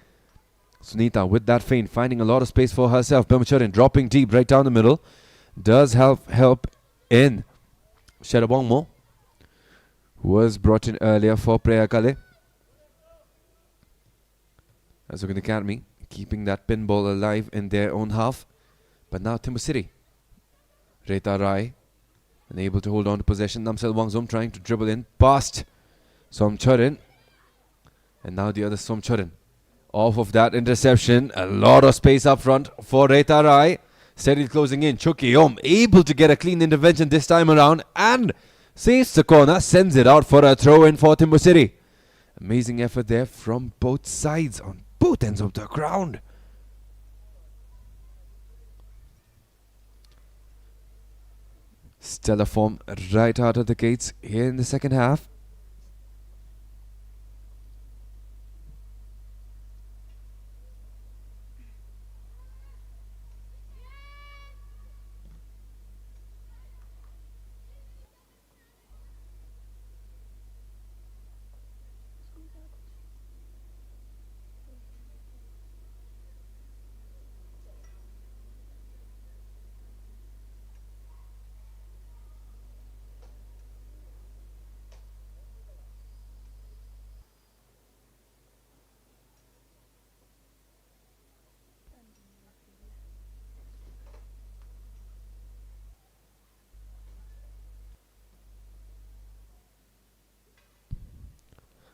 Sunita with that feint, finding a lot of space for herself. Bemachurin dropping deep right down the middle. Does help in Sherabongmo, who was brought in earlier for Preya Kale. As UGYEN Academy keeping that pinball alive in their own half. But now THIMPHU City. Reta Rai unable to hold on to possession. Namsel Wangzom trying to dribble in past Somchorin. And now the other Somchorin. Off of that interception. A lot of space up front for Reta Rai. Steady closing in. Chukiyom able to get a clean intervention this time around. And saves the corner. Sends it out for a throw in for THIMPHU City. Amazing effort there from both sides on both ends of the ground. Stellar form right out of the gates here in the second half.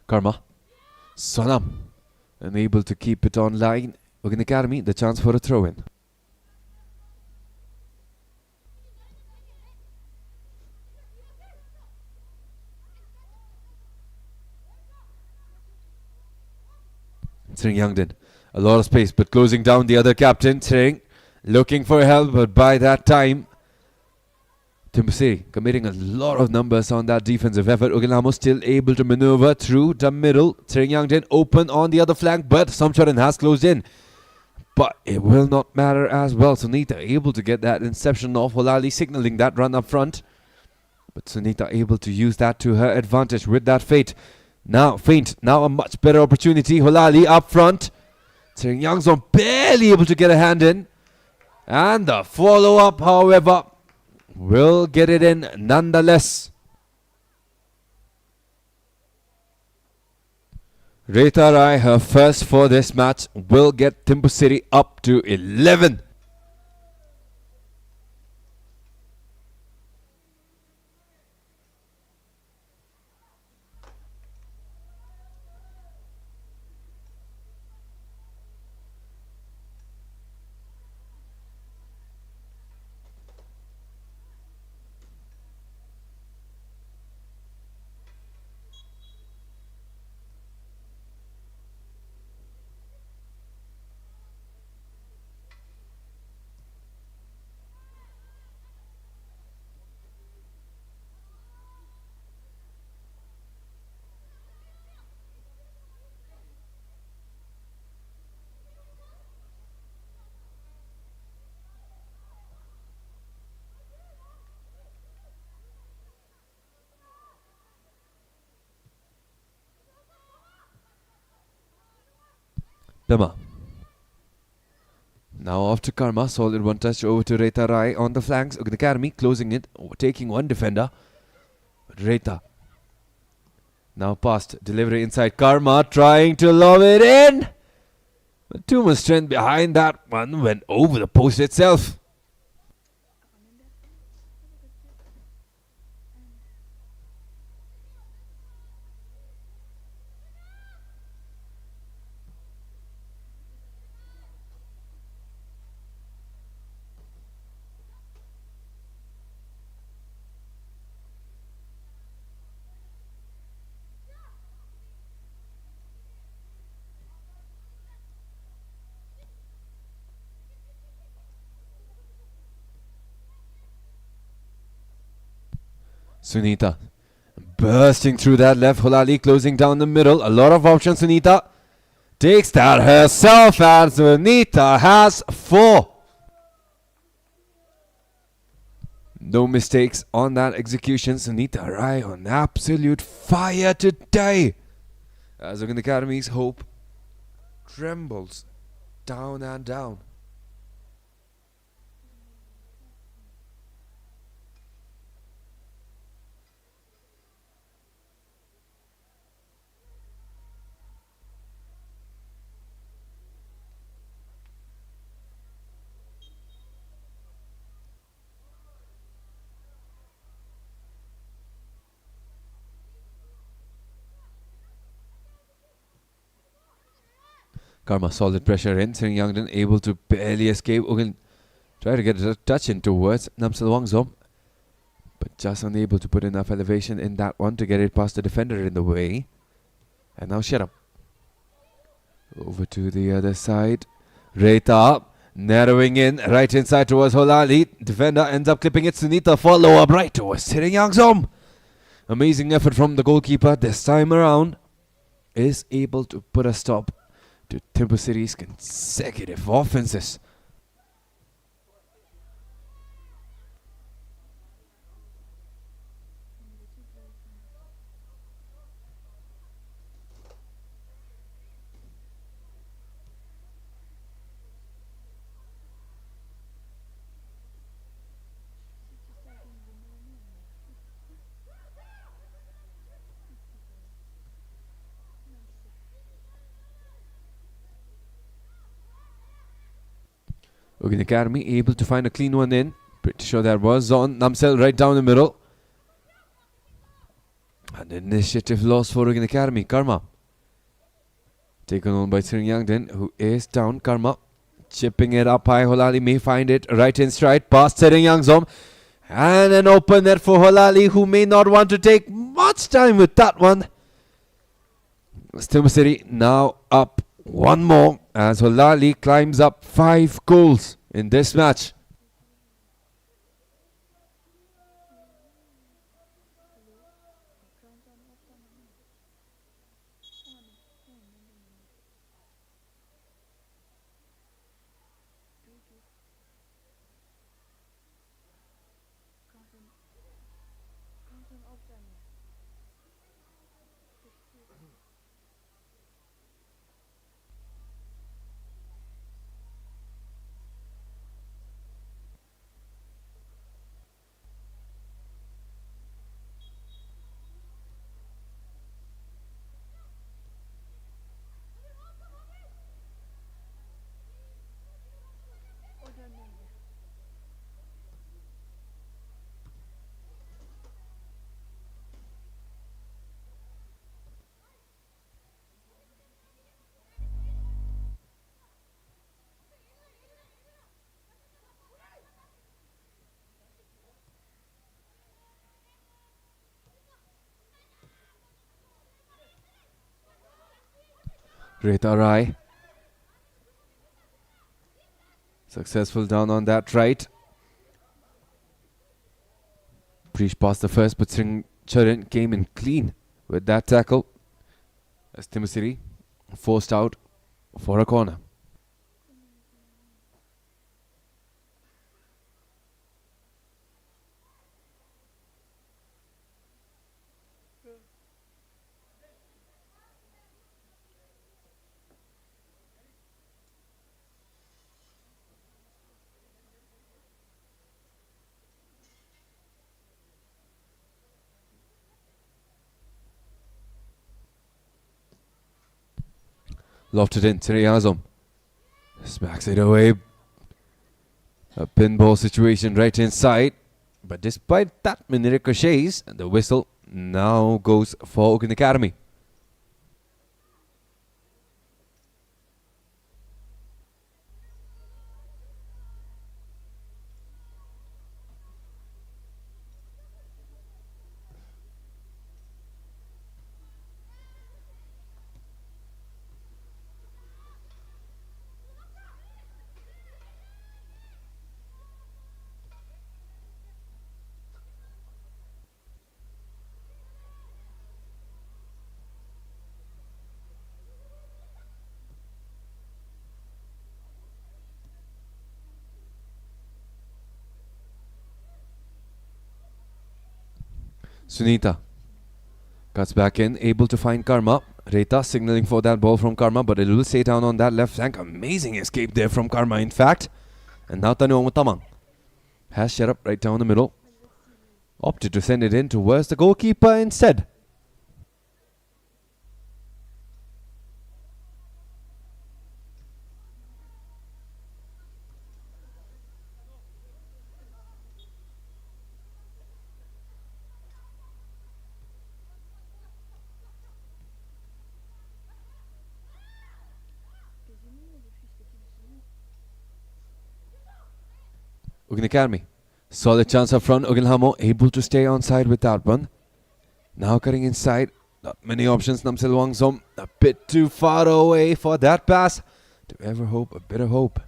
Karma. Sonam unable to keep it on line. UGYEN Academy, the chance for a throw-in. Tsering Yangdin, a lot of space, but closing down the other captain. Tsering looking for help, but by that time, THIMPHU City committing a lot of numbers on that defensive effort. UGYEN still able to maneuver through the middle. Tsering Yangdin open on the other flank, but Somchorin has closed in. But it will not matter as well. Sunita able to get that inception off. Holali signaling that run up front. But Sunita able to use that to her advantage with that feint. Now a much better opportunity. Holali up front. Tsering Yangzon barely able to get a hand in. And the follow-up, however, will get it in nonetheless. Reta Rai, her first for this match, will get THIMPHU City up to 11. Bema Now after Karma, solid one touch over to Reta Rai on the flanks. UGYEN Academy closing it, overtaking one defender. Reta. Now past, delivery inside. Karma trying to lob it in. But too much strength behind that one, went over the post itself. Sunita bursting through that left. Holali closing down the middle. A lot of options. Sunita takes that herself, and Sunita has 4. No mistakes on that execution. Sunita Rai on absolute fire today. As UGYEN Academy's hope trembles down and down. Karma solid pressure in. Sering Yangden able to barely escape. UGYEN try to get a touch in towards Namsel Wangzom, but just unable to put enough elevation in that one to get it past the defender in the way. And now Sheram. Over to the other side. Reta narrowing in right inside towards Holali. Defender ends up clipping it. Sunita follow up right towards Sering Yangzom. Amazing effort from the goalkeeper this time around. Is able to put a stop to THIMPHU City's consecutive offenses. UGYEN Academy able to find a clean one in. Pretty sure that was on Namsel right down the middle. An initiative loss for UGYEN Academy. Karma taken on by Sering Yangden, who is down. Karma chipping it up high. Holali may find it right in stride past Sering Yangzom. And an open net for Holali, who may not want to take much time with that one. THIMPHU City now up one more as Holali climbs up 5 goals in this match. Reta Rai successful down on that right. Preach passed the first, but Sring Charan came in clean with that tackle as THIMPHU City forced out for a corner. Lofted in, Seri Azam. Smacks it away. A pinball situation right inside. But despite that, many ricochets, the whistle now goes for UGYEN Academy. Sunita cuts back in, able to find Karma. Reta signaling for that ball from Karma, but it will stay down on that left flank. Amazing escape there from Karma, in fact. And now Tanu Tamang has shut up right down the middle. Opted to send it in towards the goalkeeper instead. UGYEN Academy. Solid chance up front. UGYEN Hamo able to stay on side with that one. Now cutting inside. Not many options. Namsil Wangsom a bit too far away for that pass. To ever hope, a bit of hope.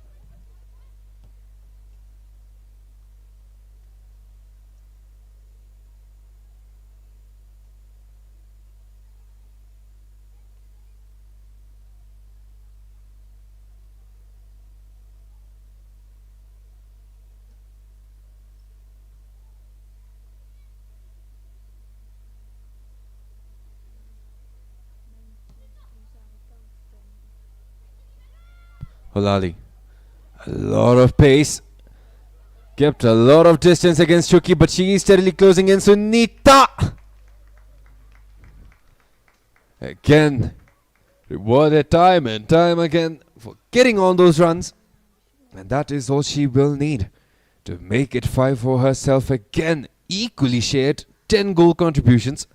Holali. A lot of pace. Kept a lot of distance against Chuki, but she is steadily closing in. Sunita! Again, rewarded time and time again for getting on those runs. And that is all she will need to make it 5 for herself again. Equally shared 10 goal contributions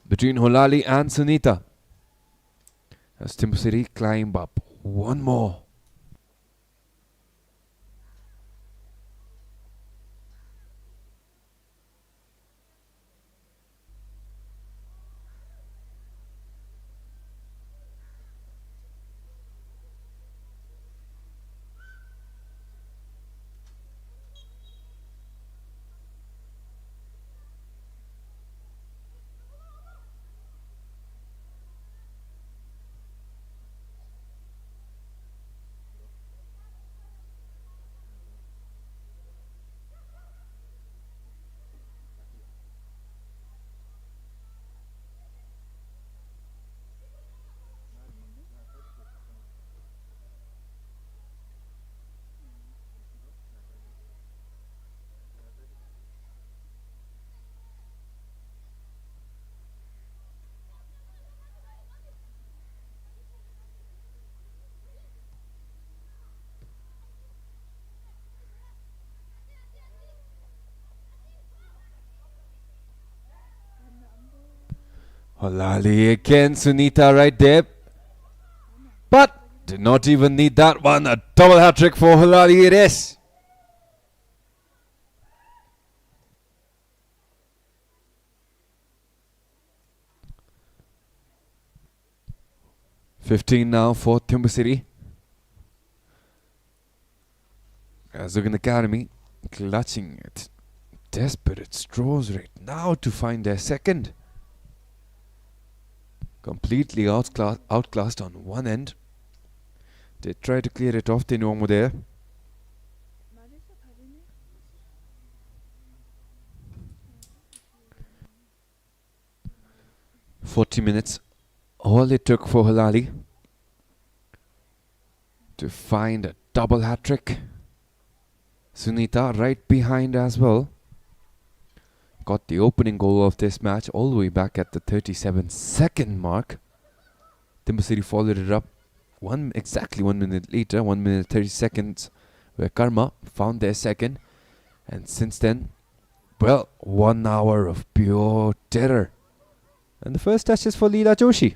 between Holali and Sunita. As THIMPHU City climb up one more. Holali again, Sunita right there. But did not even need that one. A double hat-trick for Holali it is. $15 now for THIMPHU City. As UGYEN Academy clutching at desperate straws right now to find their second. Completely outclassed on one end. They try to clear it off. They know there. "40 minutes, all it took for Holali to find a double hat-trick. Sunita right behind as well. Got the opening goal of this match all the way back at the 37-second mark. THIMPHU City followed it up exactly 1 minute later, 1 minute 30 seconds, where Karma found their second. And since then, well, 1 hour of pure terror. And the first touch is for Leela Joshi.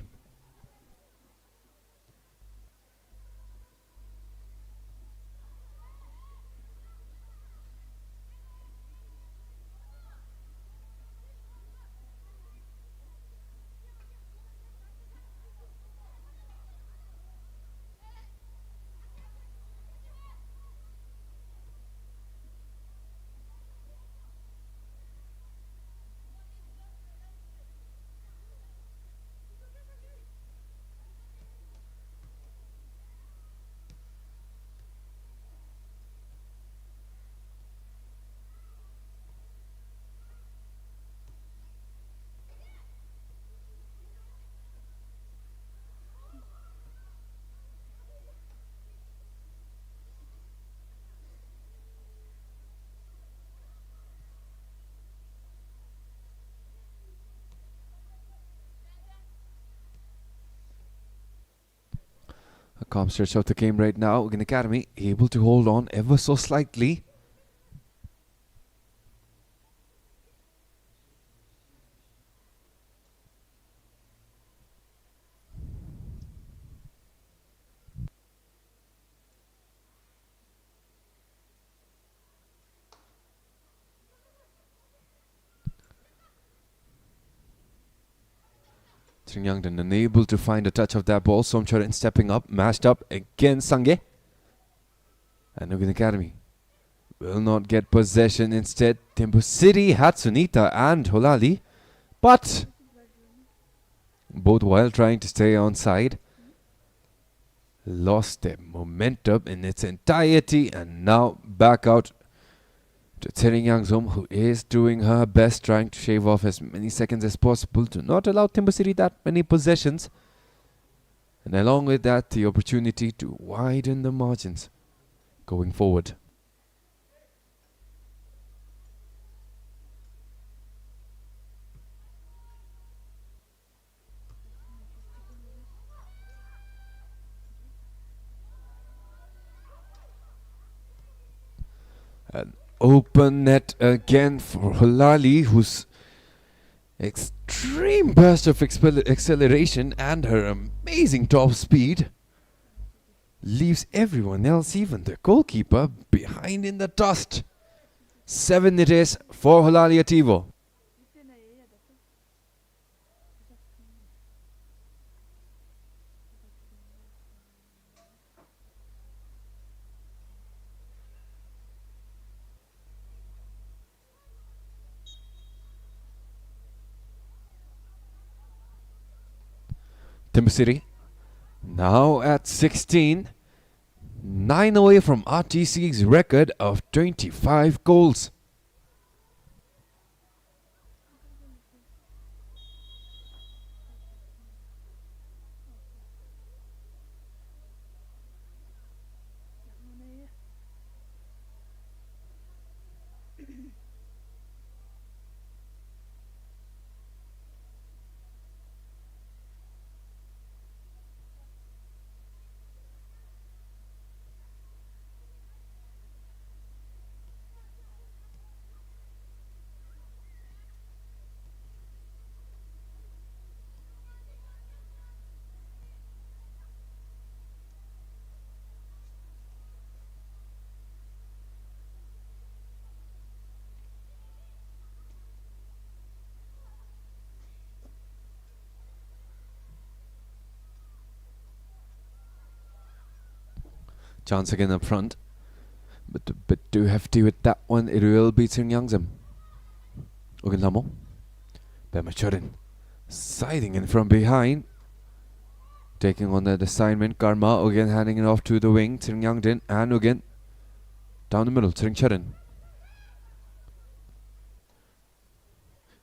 A calm stretch of the game right now. UGYEN Academy able to hold on ever so slightly. Tringyangden unable to find a touch of that ball. Somcharan stepping up, mashed up again Sangye. And UGYEN Academy will not get possession. Instead, THIMPHU City had Sunita and Holali, but both while trying to stay onside, lost their momentum in its entirety, and now back out to Tseringyanggzom, who is doing her best, trying to shave off as many seconds as possible to not allow THIMPHU City that many possessions, and along with that, the opportunity to widen the margins going forward. An open net again for Holali, whose extreme burst of acceleration and her amazing top speed leaves everyone else, even the goalkeeper, behind in the dust. 7 it is for Holali Ativo. THIMPHU City now at 16, 9 away from RTC's record of 25 goals. Chance again up front, but a bit too hefty with that one. It will be Tseringyanggzom. UGYEN Lamo, Bemachurin siding in from behind, taking on that assignment. Karma again handing it off to the wing. Tseringyanggden and UGYEN down the middle. Tseringcharan,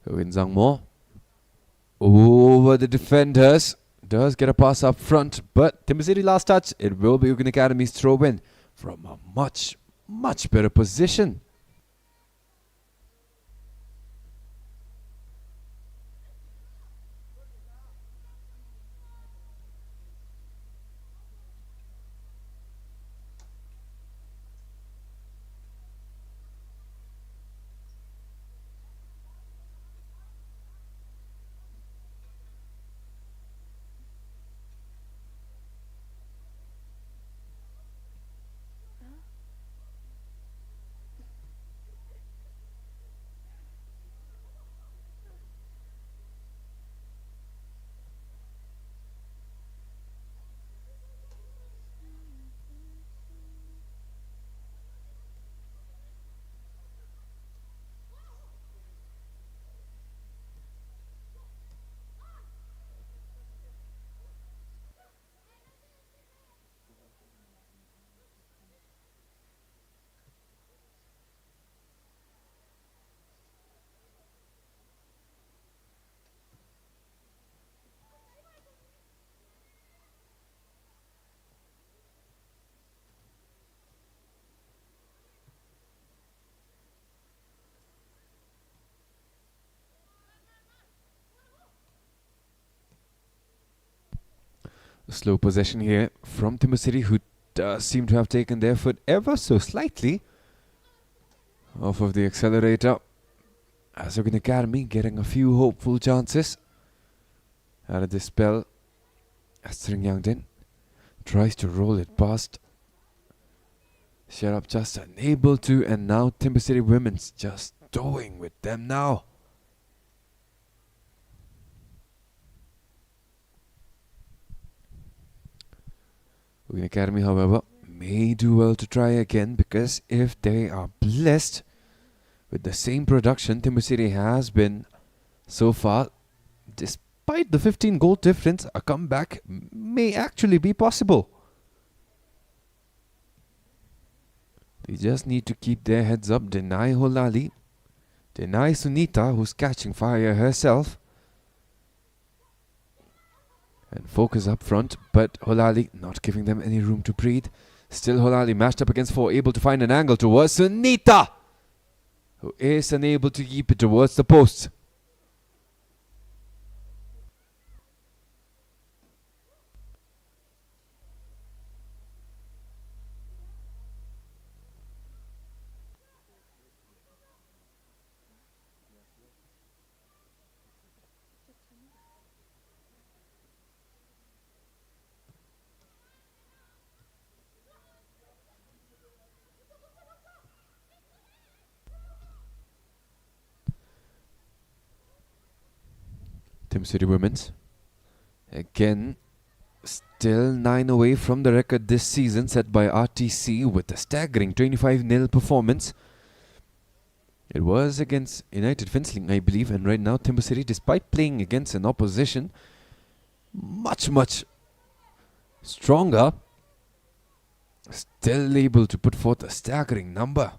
UGYEN Zangmo over the defenders. Does get a pass up front, but THIMPHU City last touch. It will be UGYEN Academy's throw in from a much, much better position. Slow possession here from THIMPHU City, who does seem to have taken their foot ever so slightly off of the accelerator. As UGYEN Academy getting a few hopeful chances out of this spell. As Sringyangdin tries to roll it past. Sherab just unable to, and now THIMPHU City Women's just towing with them now. UGYEN Academy, however, may do well to try again, because if they are blessed with the same production THIMPHU City has been so far, despite the 15 goal difference, a comeback may actually be possible. They just need to keep their heads up, deny Holali, deny Sunita, who's catching fire herself, and focus up front. But Holali not giving them any room to breathe. Still Holali mashed up against 4, able to find an angle towards Sunita, who is unable to keep it towards the post. THIMPHU City Women's again still 9 away from the record this season set by RTC with a staggering 25-0 performance. It was against United Fencing, I believe, and right now THIMPHU City, despite playing against an opposition much stronger, still able to put forth a staggering number.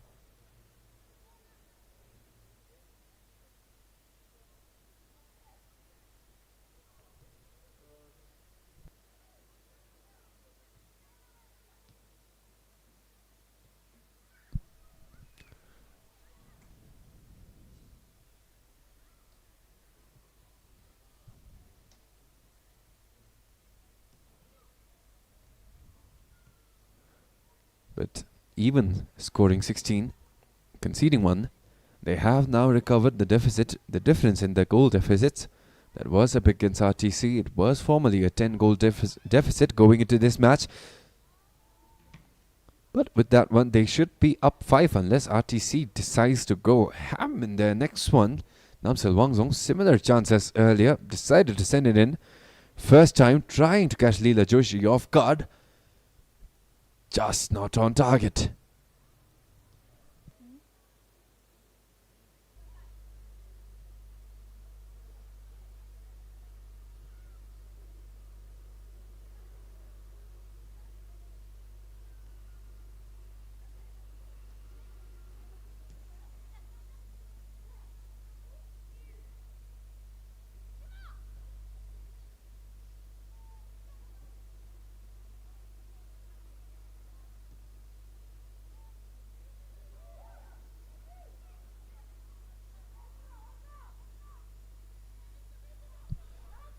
But even scoring 16, conceding 1, they have now recovered the deficit, the difference in the goal deficits that was up against RTC. It was formerly a 10-goal deficit going into this match. But with that one, they should be up 5 unless RTC decides to go ham in their next one. Namsel Wangzong, similar chance as earlier, decided to send it in. First time trying to catch Leela Joshi off guard. Just not on target.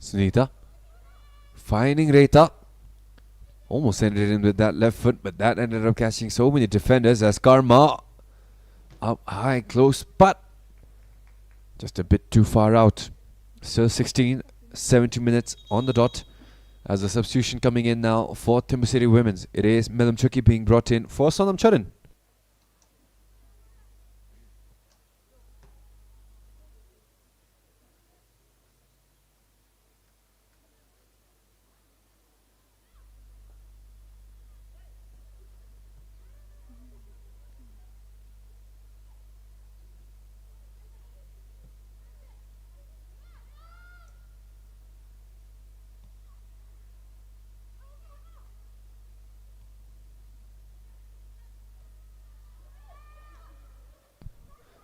Sunita finding Reta. Almost sent it in with that left foot, but that ended up catching so many defenders as Karma up high, close, but just a bit too far out. Still 70 minutes on the dot as a substitution coming in now for THIMPHU City Women's. It is Melam Chuki being brought in for Sonam Charan.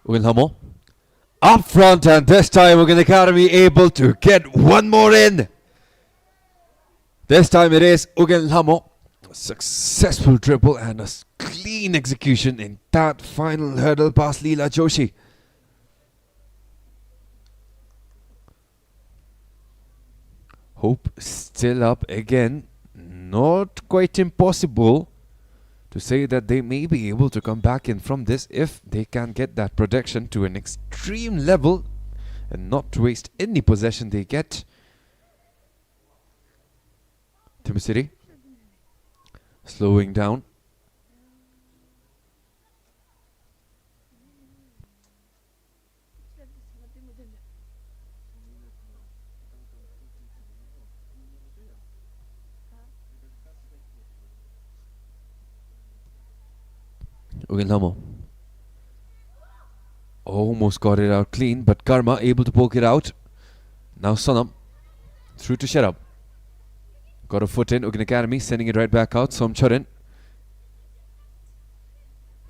UGYEN Hamo up front, and this time UGYEN Academy able to get one more in. This time it is UGYEN Hamo. Successful triple and a clean execution in that final hurdle past Leela Joshi. Hope still up again. Not quite impossible to say that they may be able to come back in from this if they can get that protection to an extreme level and not waste any possession they get. THIMPHU City slowing down. UGYEN almost got it out clean, but Karma able to poke it out. Now Sonam through to Sherab. Got a foot in. UGYEN Academy sending it right back out. Somcharan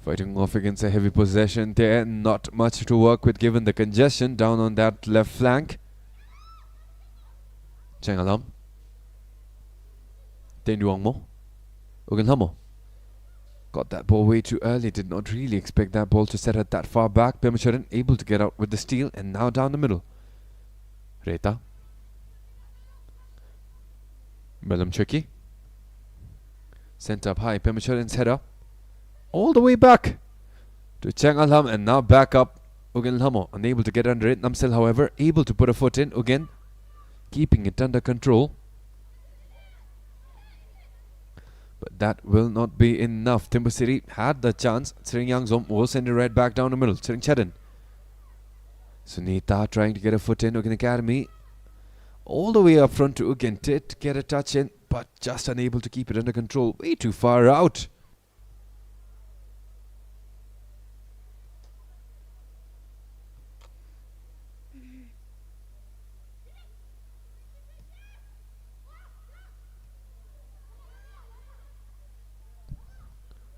fighting off against a heavy possession there. Not much to work with given the congestion down on that left flank. Chengalam. Tenduangmo. UGYEN got that ball way too early. Did not really expect that ball to set her that far back. Pemacharan able to get out with the steal and now down the middle. Reta. Melam Cheki. Sent up high. Pemacharan's header. All the way back to Chengalham and now back up. UGYEN unable to get under it. Namsel, however, able to put a foot in. Again, keeping it under control. But that will not be enough. THIMPHU City had the chance. Tsering Yangzom will send it right back down the middle. Tsering Chadan. Sunita trying to get a foot in. UGYEN Academy all the way up front to UGYEN. Did get a touch in, but just unable to keep it under control. Way too far out.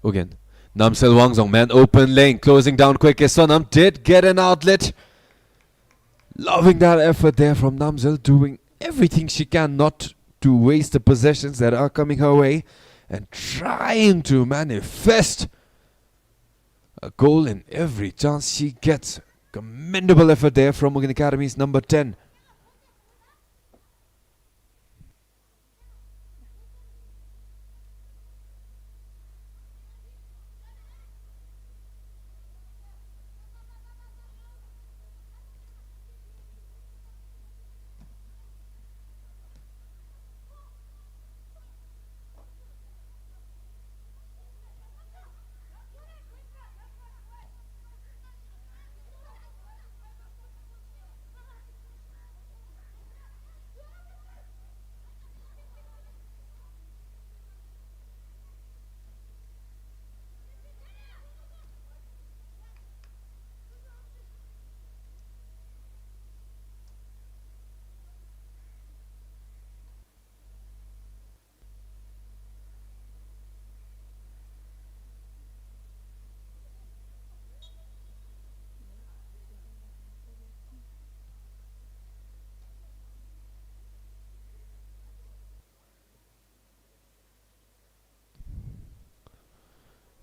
UGYEN. Namsel Wangzong, man, open lane, closing down quick. Sonam did get an outlet. Loving that effort there from Namsel, doing everything she can not to waste the possessions that are coming her way and trying to manifest a goal in every chance she gets. Commendable effort there from UGYEN Academy's number 10.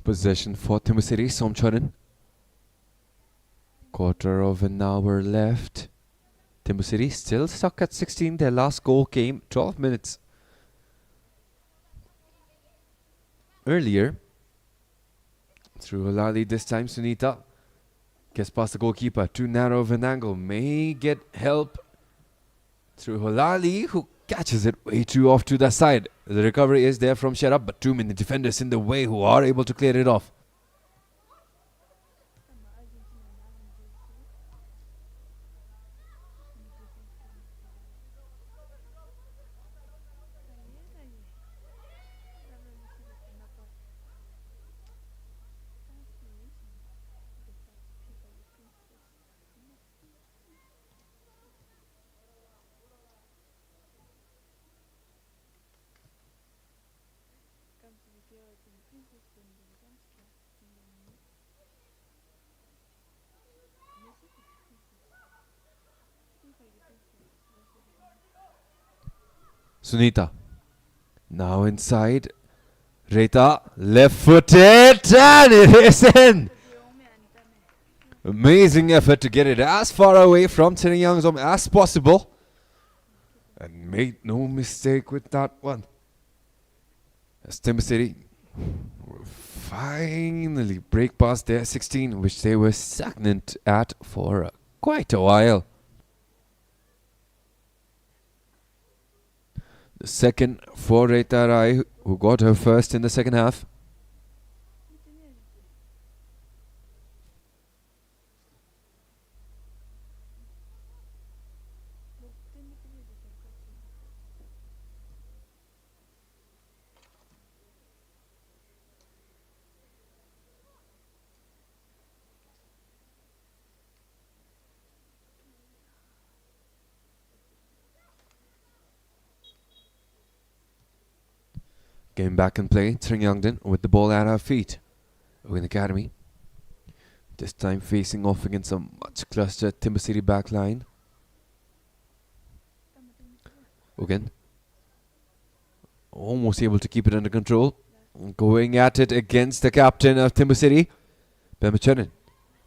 Possession for THIMPHU City. Somcharan. Quarter of an hour left. THIMPHU City still stuck at 16. Their last goal came 12 minutes earlier. Through Halali this time. Sunita gets past the goalkeeper. Too narrow of an angle. May get help through Halali, who catches it way too off to the side. The recovery is there from Sherab, but too many defenders in the way who are able to clear it off. Sunita now inside. Reta left footed and it is in. Amazing effort to get it as far away from Tsering Yangzom as possible. and made no mistake with that one. As THIMPHU City will finally break past their 16, which they were stagnant at for quite a while. The second for Reta Rai, who got her first in the second half. Game back in play, Tringyangden with the ball at her feet. UGYEN Academy. This time facing off against a much clustered THIMPHU City backline. UGYEN almost able to keep it under control. Going at it against the captain of THIMPHU City, Pemacharan,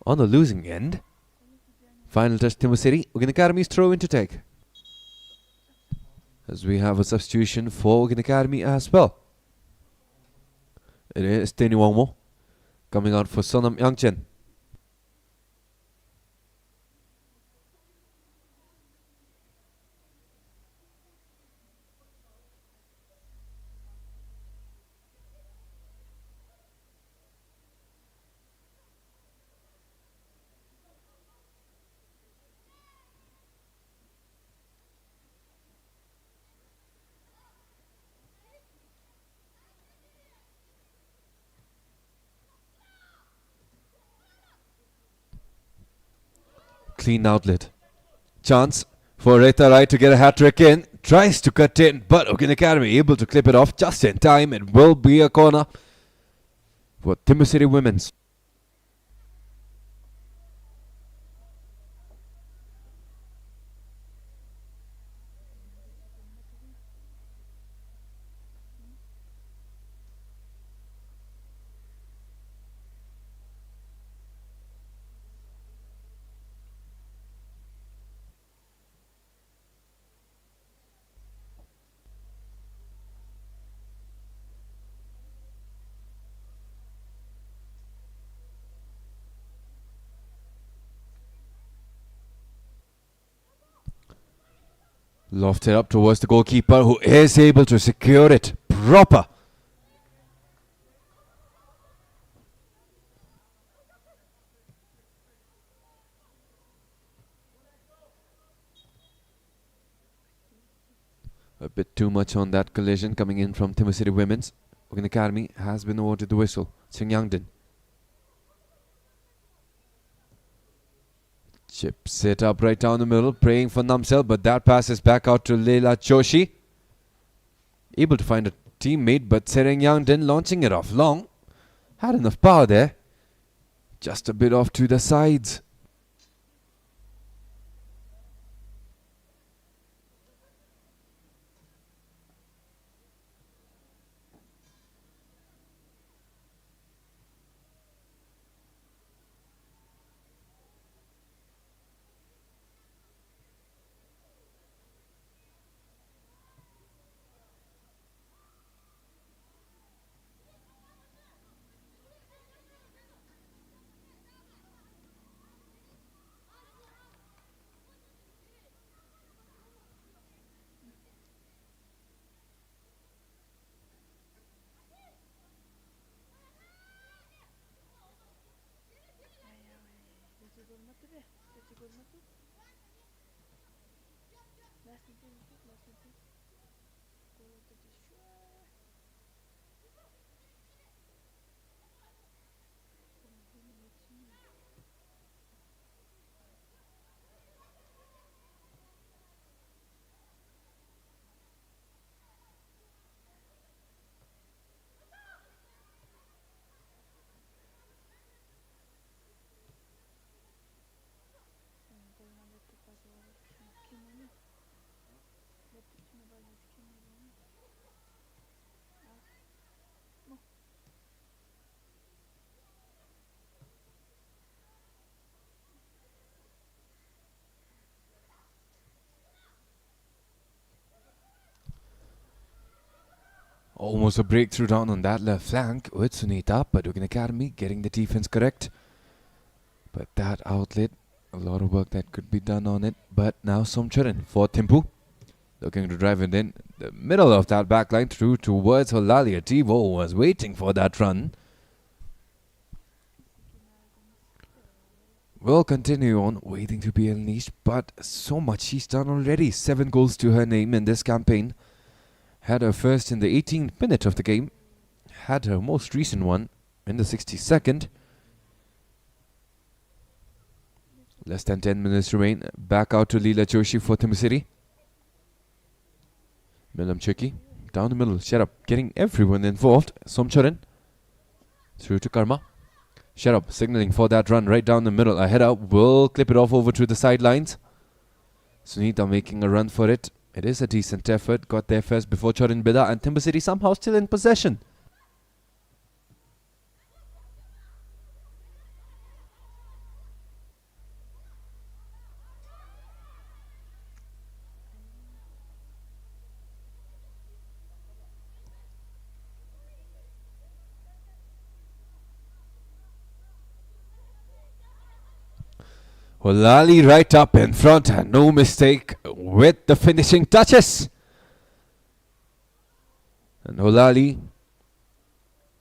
on the losing end. Final touch THIMPHU City. UGYEN Academy's throw in to take. As we have a substitution for UGYEN Academy as well. It is Teni Wangmo coming out for Sonam Yangchen. Clean outlet. Chance for Reta Rai to get a hat-trick in. Tries to cut in, but UGYEN Academy able to clip it off just in time. It will be a corner for THIMPHU City Women's. Lofted up towards the goalkeeper, who is able to secure it proper. A bit too much on that collision coming in from THIMPHU City Women's. UGYEN Academy has been awarded the whistle. Tringyangden. Chips it up right down the middle, praying for Namsel, but that passes back out to Leila Joshi. Able to find a teammate, but Tringyangden launching it off long. Had enough power there. Just a bit off to the sides. Almost a breakthrough down on that left flank with Sunita, but UGYEN Academy getting the defense correct. But that outlet, a lot of work that could be done on it. But now Somcharan for THIMPHU. Looking to drive it in the middle of that backline through towards Holalia. Tivo was waiting for that run. Will continue on, waiting to be unleashed, but so much she's done already. 7 goals to her name in this campaign. Had her first in the 18th minute of the game. Had her most recent one in the 62nd. Less than 10 minutes remain. Back out to Leela Joshi for THIMPHU City. Milam Chiki down the middle. Sharap getting everyone involved. Somcharan through to Karma. Sharap signaling for that run right down the middle. A header will clip it off over to the sidelines. Sunita making a run for it. It is a decent effort. Got there first before Charan Bida, and THIMPHU City somehow still in possession. Holali right up in front, and no mistake with the finishing touches. And Holali,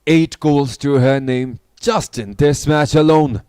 8 goals to her name just in this match alone.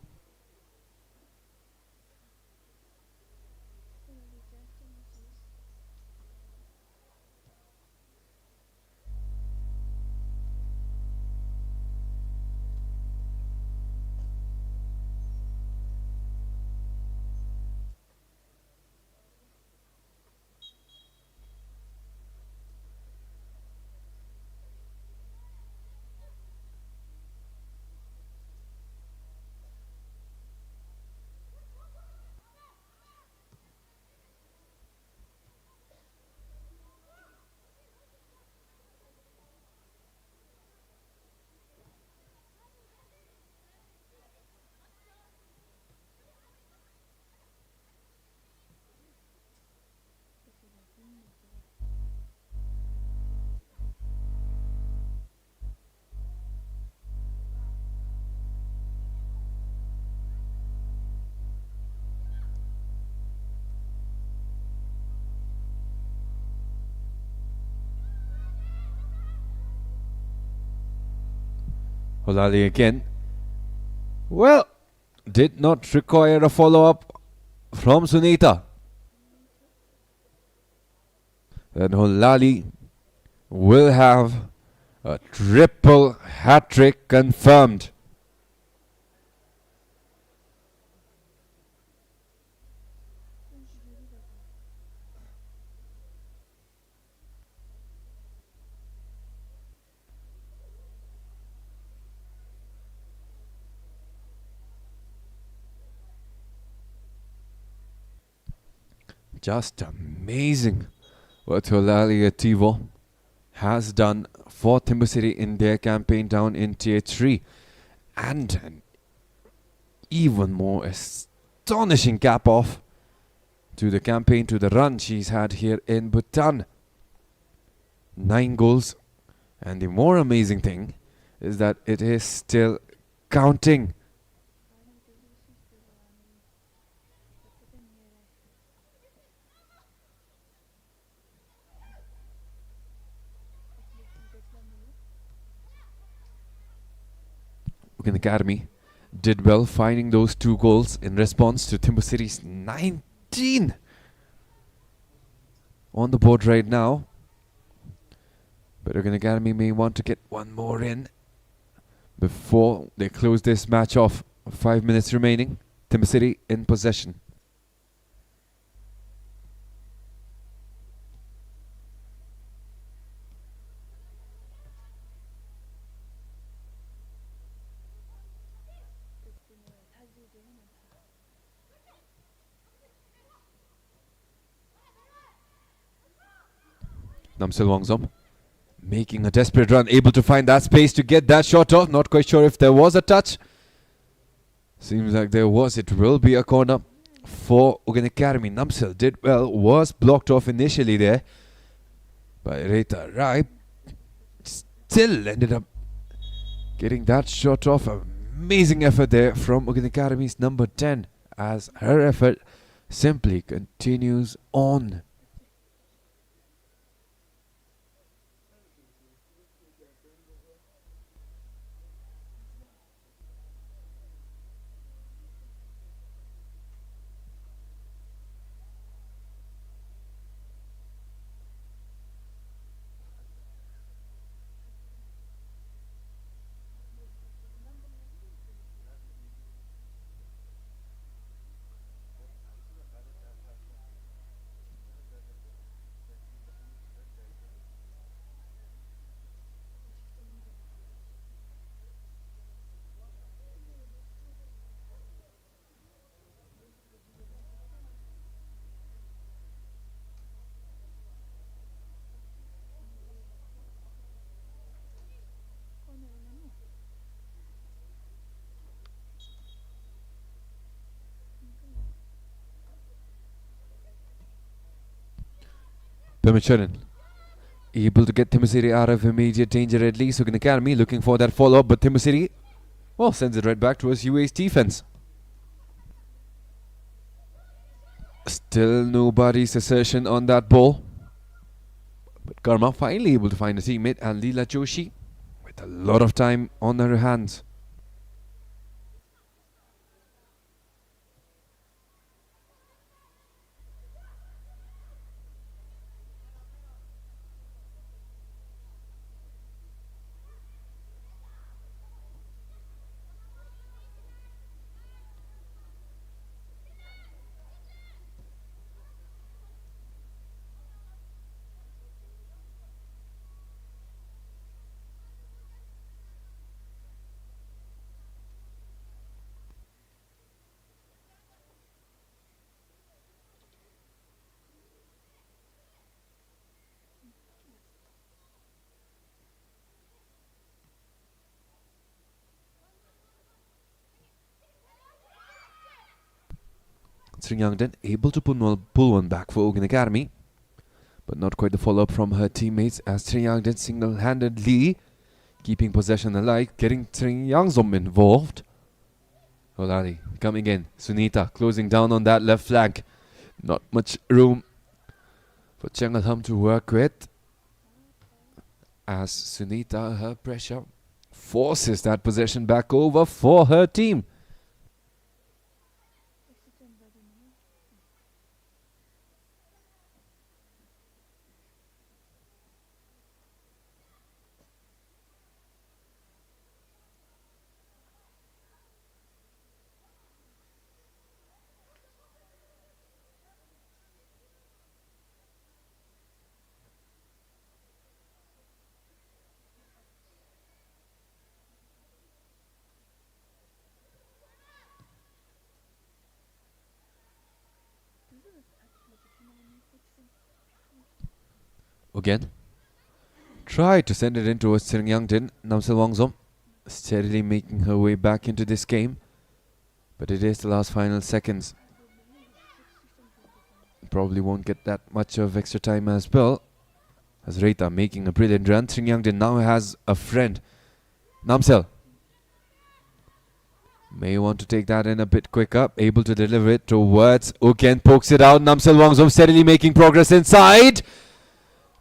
Holali again. Well, did not require a follow-up from Sunita. And Holali will have a triple hat-trick confirmed. Just amazing what Holalia Tivo has done for THIMPHU City in their campaign down in Tier 3. And an even more astonishing cap off to the campaign, to the run she's had here in Bhutan. 9 goals. And the more amazing thing is that it is still counting. UGYEN Academy did well finding those 2 goals in response to THIMPHU City's 19 on the board right now. But UGYEN Academy may want to get one more in before they close this match off. 5 minutes remaining. THIMPHU City in possession. Namsil Wangzom making a desperate run, able to find that space to get that shot off. Not quite sure if there was a touch. Seems like there was. It will be a corner for UGYEN Academy. Namsil did well, was blocked off initially there by Reta Rai. still ended up getting that shot off. Amazing effort there from UGYEN Academy's number 10 as her effort simply continues on. Pemicharan able to get THIMPHU City out of immediate danger at least. UGYEN Academy looking for that follow-up, but THIMPHU City, well, sends it right back towards UA's defense. Still nobody's assertion on that ball. But Karma finally able to find a teammate, and Leela Joshi with a lot of time on her hands. Sringyangden able to pull one back for UGYEN Academy, but not quite the follow-up from her teammates as Sringyangden single-handedly keeping possession alive, getting Sringyangzom involved. Olali coming in, Sunita closing down on that left flank. Not much room for Chengalham to work with as Sunita, her pressure forces that possession back over for her team. Again, try to send it in towards Sringyangden. Namsel Wangzom steadily making her way back into this game, but it is the last final seconds. Probably won't get that much of extra time as well, as Reita making a brilliant run. Sringyangden now has a friend. Namsel may want to take that in a bit quicker, able to deliver it towards UGYEN, pokes it out. Namsel Wangzom steadily making progress inside.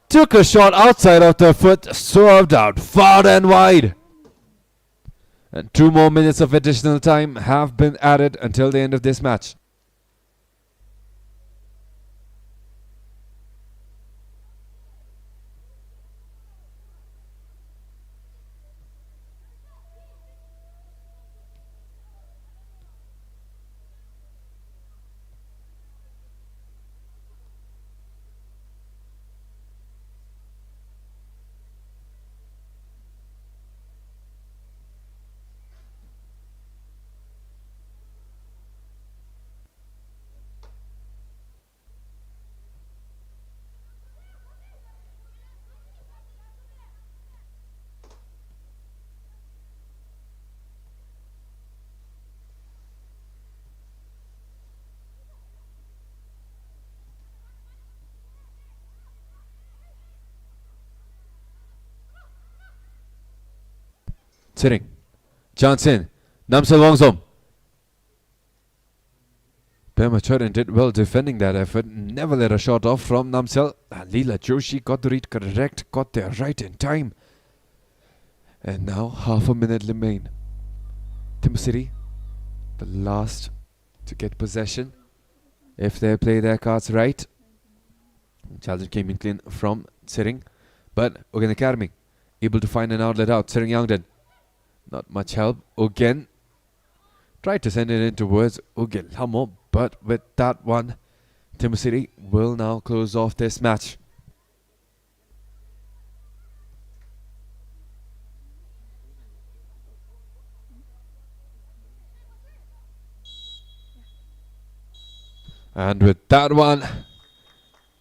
Took a shot outside of the foot, served out far and wide. And 2 more minutes of additional time have been added until the end of this match. Sitting. Chance in. Namsel Wongsom. Pemachuran did well defending that effort. Never let a shot off from Namsel. And Leela Joshi got the read correct. Got there right in time. And now half a minute remain. THIMPHU City, the last to get possession. If they play their cards right. Challenge came in clean from Sitting. But UGYEN Academy able to find an outlet out. Sitting Youngden. Not much help. UGYEN tried to send it in towards UGYEN Hamo. But with that one, THIMPHU City will now close off this match. And with that one,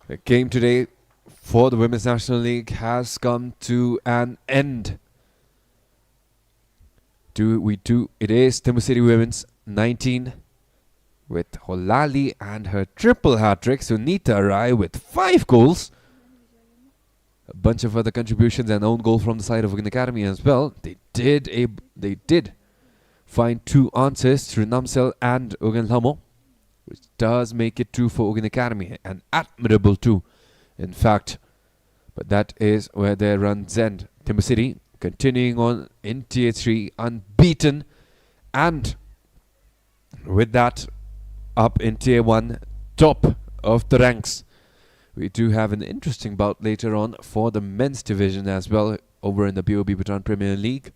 the game today for the Women's National League has come to an end. It is THIMPHU City Women's 19 with Holali and her triple hat-trick. Sunita Rai with 5 goals. A bunch of other contributions and own goal from the side of UGYEN Academy as well. They did find 2 answers through Namsel and UGYEN Hamo, which does make it 2 for UGYEN Academy. An admirable 2, in fact. But that is where their runs end. THIMPHU City continuing on in Tier 3 unbeaten. And with that, up in Tier 1, top of the ranks. We do have an interesting bout later on for the men's division as well over in the BOB Bhutan Premier League.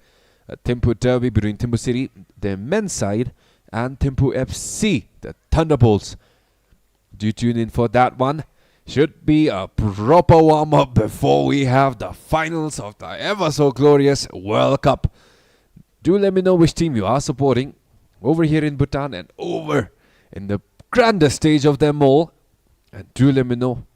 A THIMPHU derby between THIMPHU City, their men's side, and THIMPHU FC, the Thunderbolts. Do tune in for that one. Should be a proper warm-up before we have the finals of the ever so glorious World Cup. Do let me know which team you are supporting over here in Bhutan and over in the grandest stage of them all. And do let me know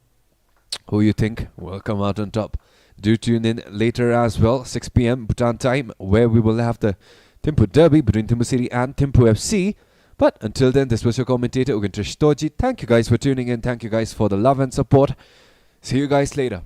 who you think will come out on top. Do tune in later as well, 6 p.m. Bhutan time, where we will have the THIMPHU derby between THIMPHU City and THIMPHU FC. But until then, this was your commentator, UGYEN Trish Toji. Thank you guys for tuning in. Thank you guys for the love and support. See you guys later.